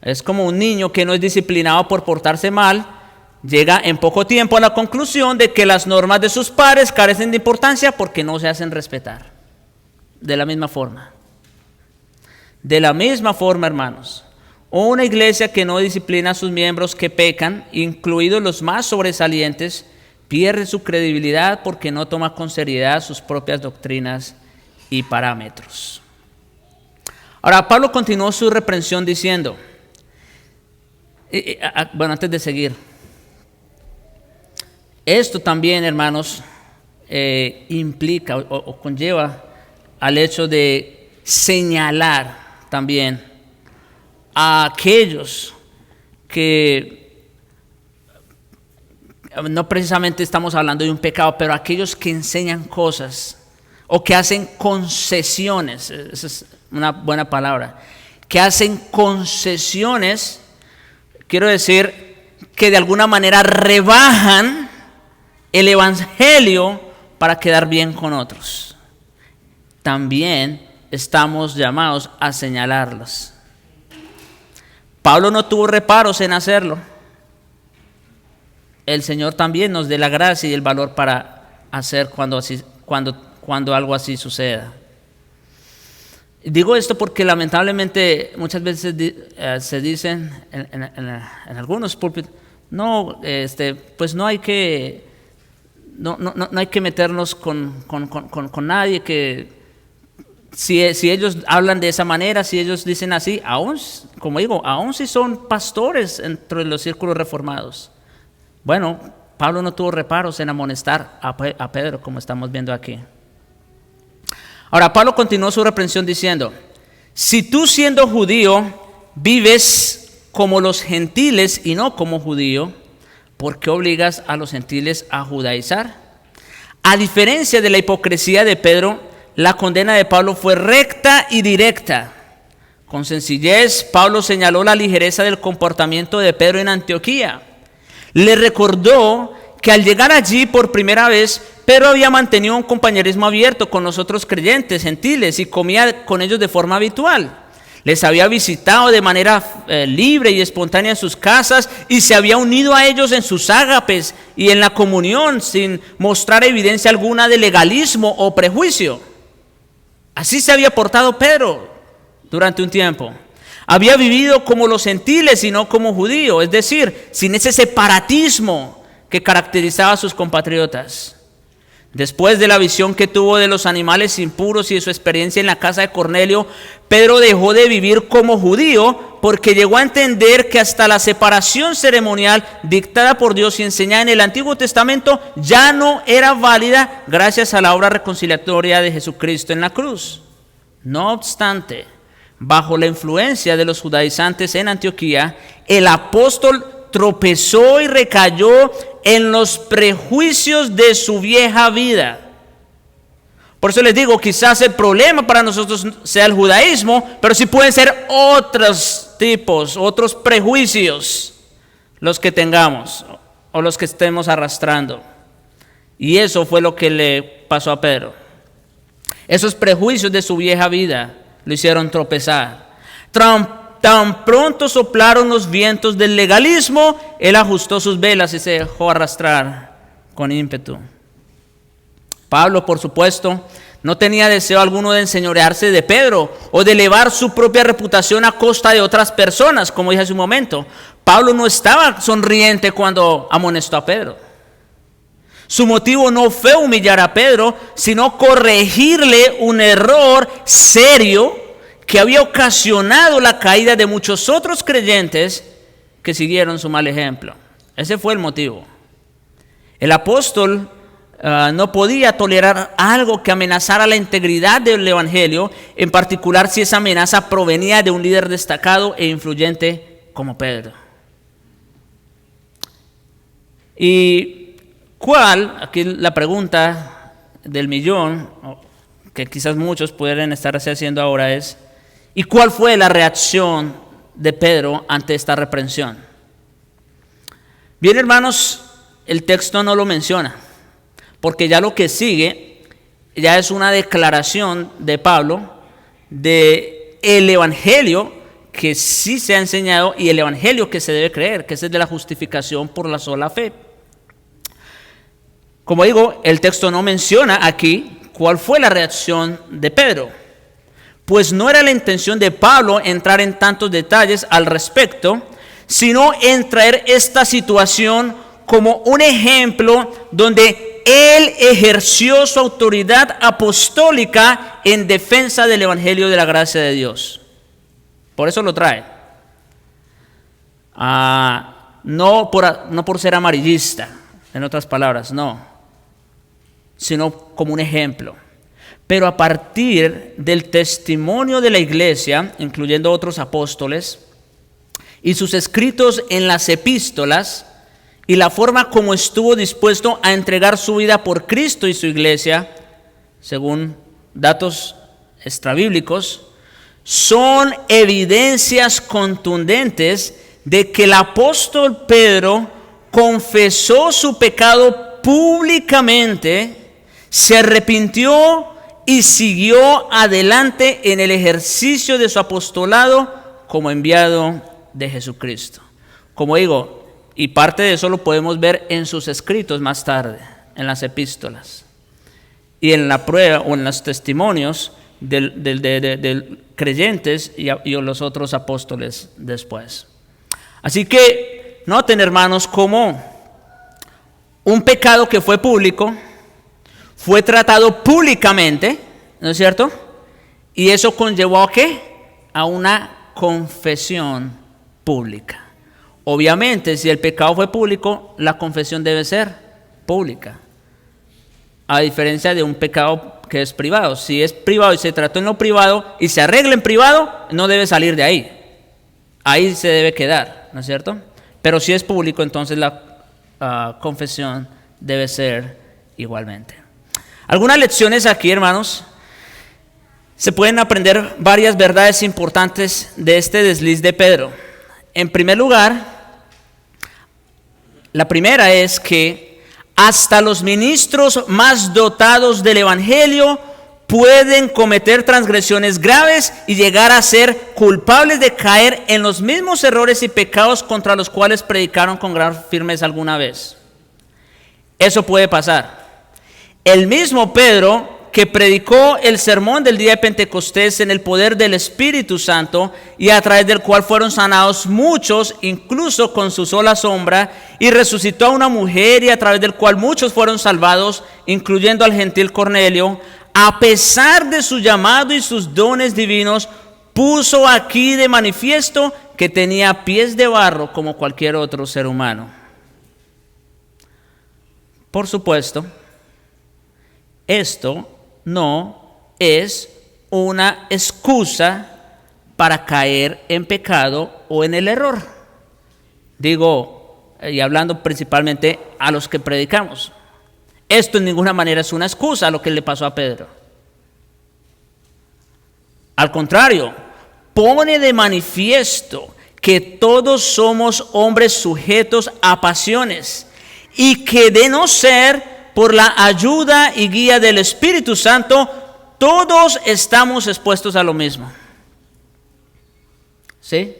Es como un niño que no es disciplinado por portarse mal, llega en poco tiempo a la conclusión de que las normas de sus padres carecen de importancia porque no se hacen respetar. De la misma forma, hermanos, una iglesia que no disciplina a sus miembros que pecan, incluidos los más sobresalientes, pierde su credibilidad porque no toma con seriedad sus propias doctrinas y parámetros. Ahora, Pablo continuó su reprensión diciendo, antes de seguir, esto también, hermanos, implica o conlleva al hecho de señalar también a aquellos que no precisamente estamos hablando de un pecado, pero aquellos que enseñan cosas o que hacen concesiones, esa es una buena palabra, que hacen concesiones, quiero decir que de alguna manera rebajan el evangelio para quedar bien con otros. También estamos llamados a señalarlos. Pablo no tuvo reparos en hacerlo. El Señor también nos dé la gracia y el valor para hacer cuando algo así suceda. Digo esto porque lamentablemente muchas veces se dicen en algunos púlpitos, no, pues no hay que meternos con nadie, que si ellos hablan de esa manera, si ellos dicen así, aún si son pastores entre los círculos reformados. Bueno, Pablo no tuvo reparos en amonestar a Pedro, como estamos viendo aquí. Ahora, Pablo continuó su reprensión diciendo, si tú siendo judío vives como los gentiles y no como judío, ¿por qué obligas a los gentiles a judaizar? A diferencia de la hipocresía de Pedro, la condena de Pablo fue recta y directa. Con sencillez, Pablo señaló la ligereza del comportamiento de Pedro en Antioquía. Le recordó que al llegar allí por primera vez, Pedro había mantenido un compañerismo abierto con los otros creyentes gentiles y comía con ellos de forma habitual. Les había visitado de manera libre y espontánea en sus casas y se había unido a ellos en sus ágapes y en la comunión sin mostrar evidencia alguna de legalismo o prejuicio. Así se había portado Pedro durante un tiempo. Había vivido como los gentiles y no como judío, es decir, sin ese separatismo que caracterizaba a sus compatriotas. Después de la visión que tuvo de los animales impuros y de su experiencia en la casa de Cornelio, Pedro dejó de vivir como judío porque llegó a entender que hasta la separación ceremonial dictada por Dios y enseñada en el Antiguo Testamento ya no era válida gracias a la obra reconciliatoria de Jesucristo en la cruz. No obstante, bajo la influencia de los judaizantes en Antioquía, el apóstol tropezó y recayó en los prejuicios de su vieja vida. Por eso les digo, quizás el problema para nosotros sea el judaísmo, pero sí pueden ser otros tipos, otros prejuicios los que tengamos o los que estemos arrastrando. Y eso fue lo que le pasó a Pedro. Esos prejuicios de su vieja vida lo hicieron tropezar. Tan pronto soplaron los vientos del legalismo, él ajustó sus velas y se dejó arrastrar con ímpetu. Pablo, por supuesto, no tenía deseo alguno de enseñorearse de Pedro o de elevar su propia reputación a costa de otras personas, como dije hace un momento. Pablo no estaba sonriente cuando amonestó a Pedro. Su motivo no fue humillar a Pedro, sino corregirle un error serio que había ocasionado la caída de muchos otros creyentes que siguieron su mal ejemplo. Ese fue el motivo. El apóstol no podía tolerar algo que amenazara la integridad del evangelio, en particular si esa amenaza provenía de un líder destacado e influyente como Pedro. ¿Y cuál? Aquí la pregunta del millón, que quizás muchos pueden estar haciendo ahora es, ¿y cuál fue la reacción de Pedro ante esta reprensión? Bien, hermanos, el texto no lo menciona, porque ya lo que sigue ya es una declaración de Pablo de el evangelio que sí se ha enseñado y el evangelio que se debe creer, que es el de la justificación por la sola fe. Como digo, el texto no menciona aquí cuál fue la reacción de Pedro, pues no era la intención de Pablo entrar en tantos detalles al respecto, sino en traer esta situación como un ejemplo donde él ejerció su autoridad apostólica en defensa del evangelio de la gracia de Dios. Por eso lo trae. No por ser amarillista, en otras palabras, no, sino como un ejemplo. Pero a partir del testimonio de la iglesia, incluyendo otros apóstoles, y sus escritos en las epístolas, y la forma como estuvo dispuesto a entregar su vida por Cristo y su iglesia, según datos extrabíblicos, son evidencias contundentes de que el apóstol Pedro confesó su pecado públicamente, se arrepintió y siguió adelante en el ejercicio de su apostolado como enviado de Jesucristo. Como digo, y parte de eso lo podemos ver en sus escritos más tarde, en las epístolas, y en la prueba o en los testimonios del creyentes y los otros apóstoles después. Así que noten, hermanos, como un pecado que fue público fue tratado públicamente, ¿no es cierto? Y eso conllevó ¿a qué? A una confesión pública. Obviamente, si el pecado fue público, la confesión debe ser pública, a diferencia de un pecado que es privado. Si es privado y se trató en lo privado y se arregla en privado, no debe salir de ahí. Ahí se debe quedar, ¿no es cierto? Pero si es público, entonces la confesión debe ser igualmente. Algunas lecciones aquí, hermanos. Se pueden aprender varias verdades importantes de este desliz de Pedro. En primer lugar, la primera es que hasta los ministros más dotados del evangelio pueden cometer transgresiones graves y llegar a ser culpables de caer en los mismos errores y pecados contra los cuales predicaron con gran firmeza alguna vez. Eso puede pasar. El mismo Pedro, que predicó el sermón del día de Pentecostés en el poder del Espíritu Santo y a través del cual fueron sanados muchos, incluso con su sola sombra, y resucitó a una mujer y a través del cual muchos fueron salvados, incluyendo al gentil Cornelio, a pesar de su llamado y sus dones divinos, puso aquí de manifiesto que tenía pies de barro como cualquier otro ser humano. Por supuesto, esto no es una excusa para caer en pecado o en el error. Digo, y hablando principalmente a los que predicamos, esto en ninguna manera es una excusa a lo que le pasó a Pedro. Al contrario, pone de manifiesto que todos somos hombres sujetos a pasiones y que de no ser por la ayuda y guía del Espíritu Santo, todos estamos expuestos a lo mismo. ¿Sí?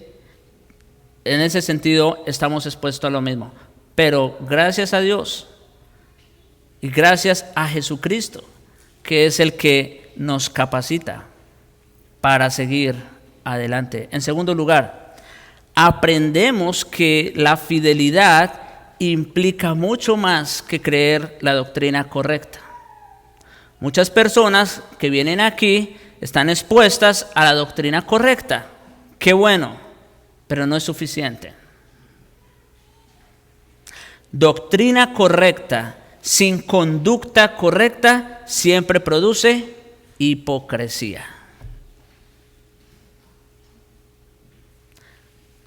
En ese sentido estamos expuestos a lo mismo. Pero gracias a Dios y gracias a Jesucristo, que es el que nos capacita para seguir adelante. En segundo lugar, aprendemos que la fidelidad implica mucho más que creer la doctrina correcta. Muchas personas que vienen aquí están expuestas a la doctrina correcta. Qué bueno, pero no es suficiente. Doctrina correcta sin conducta correcta siempre produce hipocresía.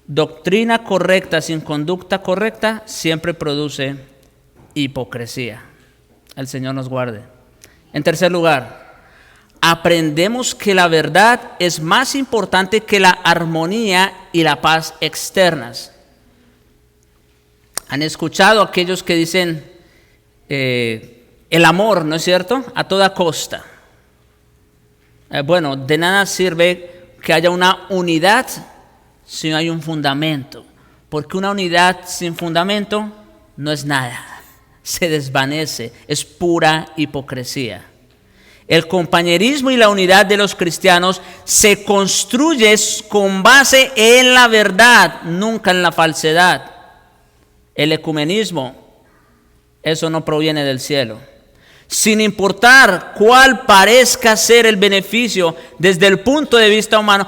Doctrina correcta sin conducta correcta siempre produce hipocresía. El Señor nos guarde. En tercer lugar, aprendemos que la verdad es más importante que la armonía y la paz externas. ¿Han escuchado aquellos que dicen el amor, ¿no es cierto?, a toda costa? Bueno, de nada sirve que haya una unidad si no hay un fundamento. Porque una unidad sin fundamento no es nada, se desvanece, es pura hipocresía. El compañerismo y la unidad de los cristianos se construye con base en la verdad, nunca en la falsedad. El ecumenismo, eso no proviene del cielo. Sin importar cuál parezca ser el beneficio desde el punto de vista humano,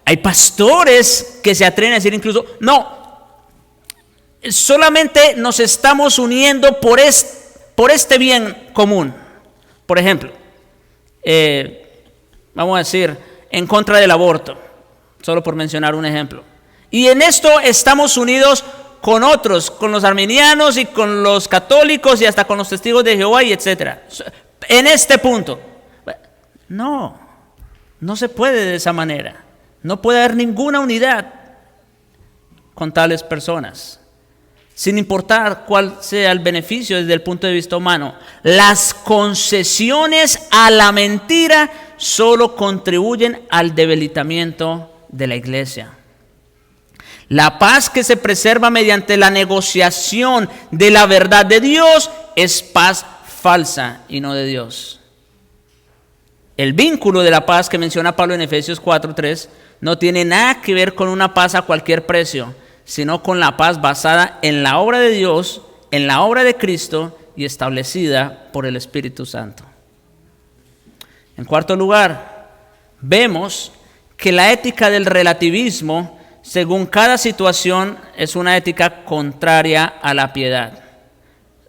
hay pastores que se atreven a decir incluso, no, solamente nos estamos uniendo por este bien común. Por ejemplo, vamos a decir, en contra del aborto, solo por mencionar un ejemplo. Y en esto estamos unidos con otros, con los arminianos y con los católicos y hasta con los testigos de Jehová y etcétera. En este punto, no se puede de esa manera. No puede haber ninguna unidad con tales personas, sin importar cuál sea el beneficio desde el punto de vista humano. Las concesiones a la mentira solo contribuyen al debilitamiento de la iglesia. La paz que se preserva mediante la negociación de la verdad de Dios es paz falsa y no de Dios. El vínculo de la paz que menciona Pablo en Efesios 4:3 no tiene nada que ver con una paz a cualquier precio, sino con la paz basada en la obra de Dios, en la obra de Cristo y establecida por el Espíritu Santo. En cuarto lugar, vemos que la ética del relativismo, según cada situación, es una ética contraria a la piedad.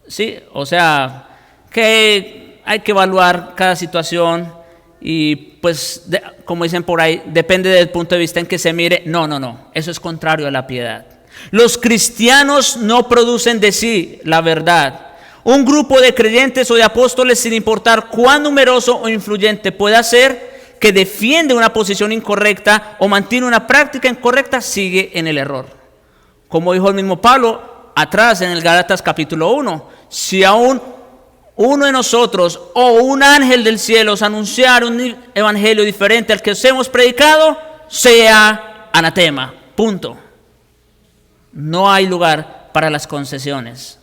Sí, o sea, que hay que evaluar cada situación y pues, como dicen por ahí, depende del punto de vista en que se mire. No, eso es contrario a la piedad. Los cristianos no producen de sí la verdad. Un grupo de creyentes o de apóstoles, sin importar cuán numeroso o influyente pueda ser, que defiende una posición incorrecta o mantiene una práctica incorrecta, sigue en el error. Como dijo el mismo Pablo atrás en el Gálatas capítulo 1, si aún uno de nosotros o un ángel del cielo os anunciara un evangelio diferente al que os hemos predicado, sea anatema. Punto. No hay lugar para las concesiones.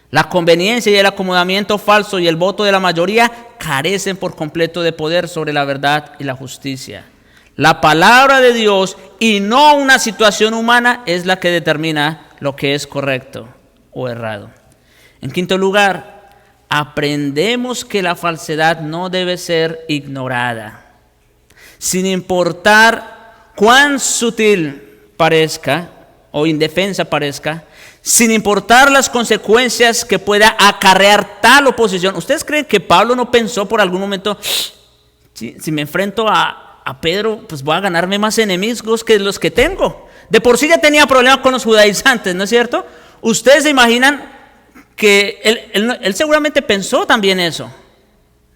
La conveniencia y el acomodamiento falso y el voto de la mayoría carecen por completo de poder sobre la verdad y la justicia. La palabra de Dios y no una situación humana es la que determina lo que es correcto o errado. En quinto lugar, aprendemos que la falsedad no debe ser ignorada. Sin importar cuán sutil parezca o indefensa parezca, sin importar las consecuencias que pueda acarrear tal oposición. ¿Ustedes creen que Pablo no pensó por algún momento, si me enfrento a Pedro, pues voy a ganarme más enemigos que los que tengo? De por sí ya tenía problemas con los judaizantes, ¿no es cierto? Ustedes se imaginan que él seguramente pensó también eso.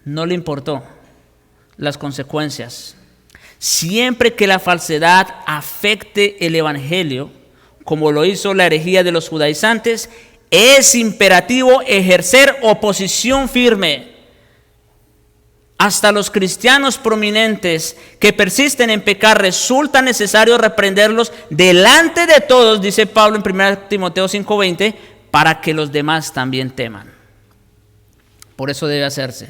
No le importó las consecuencias. Siempre que la falsedad afecte el evangelio, como lo hizo la herejía de los judaizantes, es imperativo ejercer oposición firme. Hasta los cristianos prominentes que persisten en pecar resulta necesario reprenderlos delante de todos, dice Pablo en 1 Timoteo 5:20, para que los demás también teman. Por eso debe hacerse.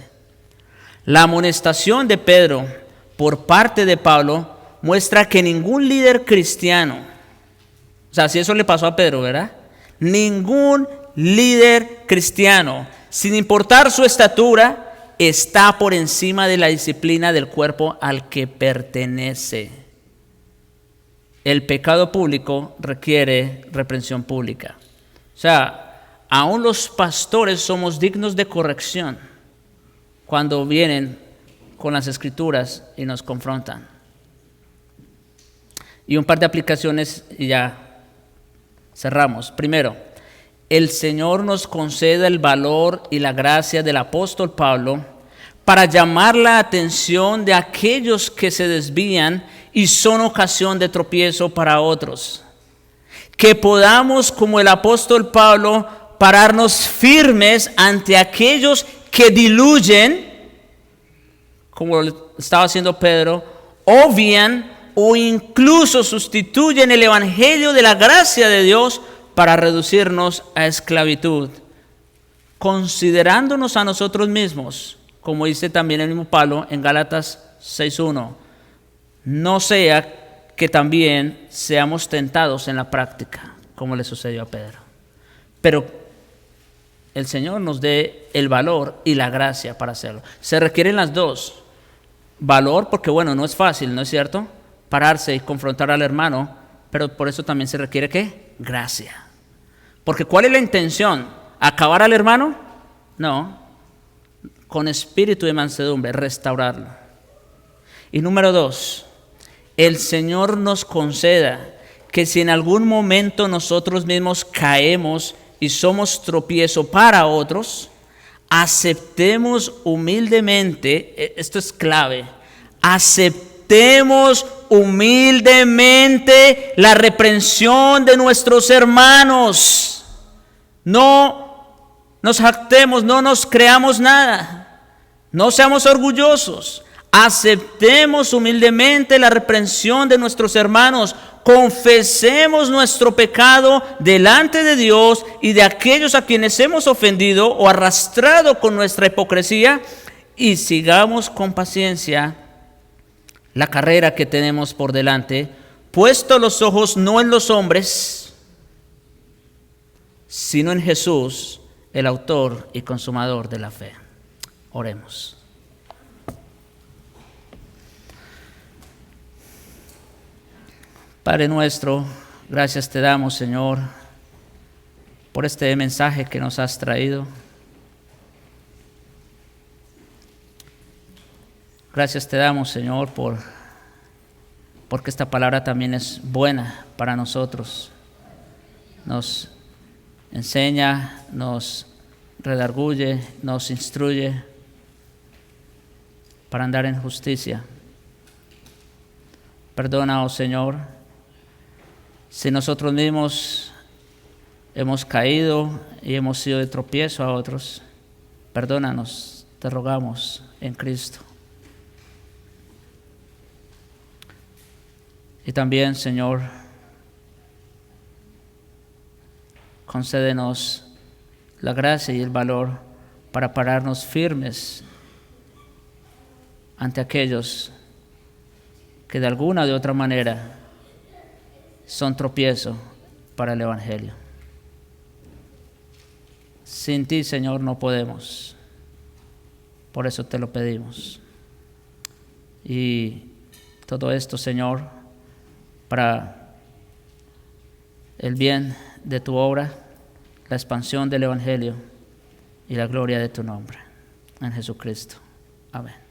La amonestación de Pedro por parte de Pablo muestra que ningún líder cristiano, o sea, si eso le pasó a Pedro, ¿verdad? Ningún líder cristiano, sin importar su estatura, está por encima de la disciplina del cuerpo al que pertenece. El pecado público requiere reprensión pública. O sea, aún los pastores somos dignos de corrección cuando vienen con las escrituras y nos confrontan. Y un par de aplicaciones y ya cerramos. Primero, el Señor nos concede el valor y la gracia del apóstol Pablo para llamar la atención de aquellos que se desvían y son ocasión de tropiezo para otros. Que podamos, como el apóstol Pablo, pararnos firmes ante aquellos que diluyen, como lo estaba haciendo Pedro, obvian o incluso sustituyen el evangelio de la gracia de Dios para reducirnos a esclavitud, considerándonos a nosotros mismos, como dice también el mismo Pablo en Gálatas 6:1, no sea que también seamos tentados en la práctica, como le sucedió a Pedro. Pero el Señor nos dé el valor y la gracia para hacerlo. Se requieren las dos. Valor, porque bueno, no es fácil, ¿no es cierto? Pararse y confrontar al hermano, pero por eso también se requiere ¿qué? Gracia. Porque ¿cuál es la intención? ¿Acabar al hermano? No. Con espíritu de mansedumbre, restaurarlo. Y número 2, el Señor nos conceda que si en algún momento nosotros mismos caemos y somos tropiezo para otros, aceptemos humildemente, esto es clave, aceptemos humildemente la reprensión de nuestros hermanos. No nos jactemos, no nos creamos nada, no seamos orgullosos. Aceptemos humildemente la reprensión de nuestros hermanos, confesemos nuestro pecado delante de Dios y de aquellos a quienes hemos ofendido o arrastrado con nuestra hipocresía, y sigamos con paciencia la carrera que tenemos por delante, puesto los ojos no en los hombres, sino en Jesús, el autor y consumador de la fe. Oremos. Padre nuestro, gracias te damos, Señor, por este mensaje que nos has traído. Gracias te damos, Señor, porque esta palabra también es buena para nosotros. Nos enseña, nos redarguye, nos instruye para andar en justicia. Perdona, oh Señor, si nosotros mismos hemos caído y hemos sido de tropiezo a otros. Perdónanos, te rogamos en Cristo. Y también, Señor, concédenos la gracia y el valor para pararnos firmes ante aquellos que de alguna o de otra manera son tropiezo para el Evangelio. Sin ti, Señor, no podemos. Por eso te lo pedimos. Y todo esto, Señor, para el bien de tu obra, la expansión del Evangelio y la gloria de tu nombre. En Jesucristo. Amén.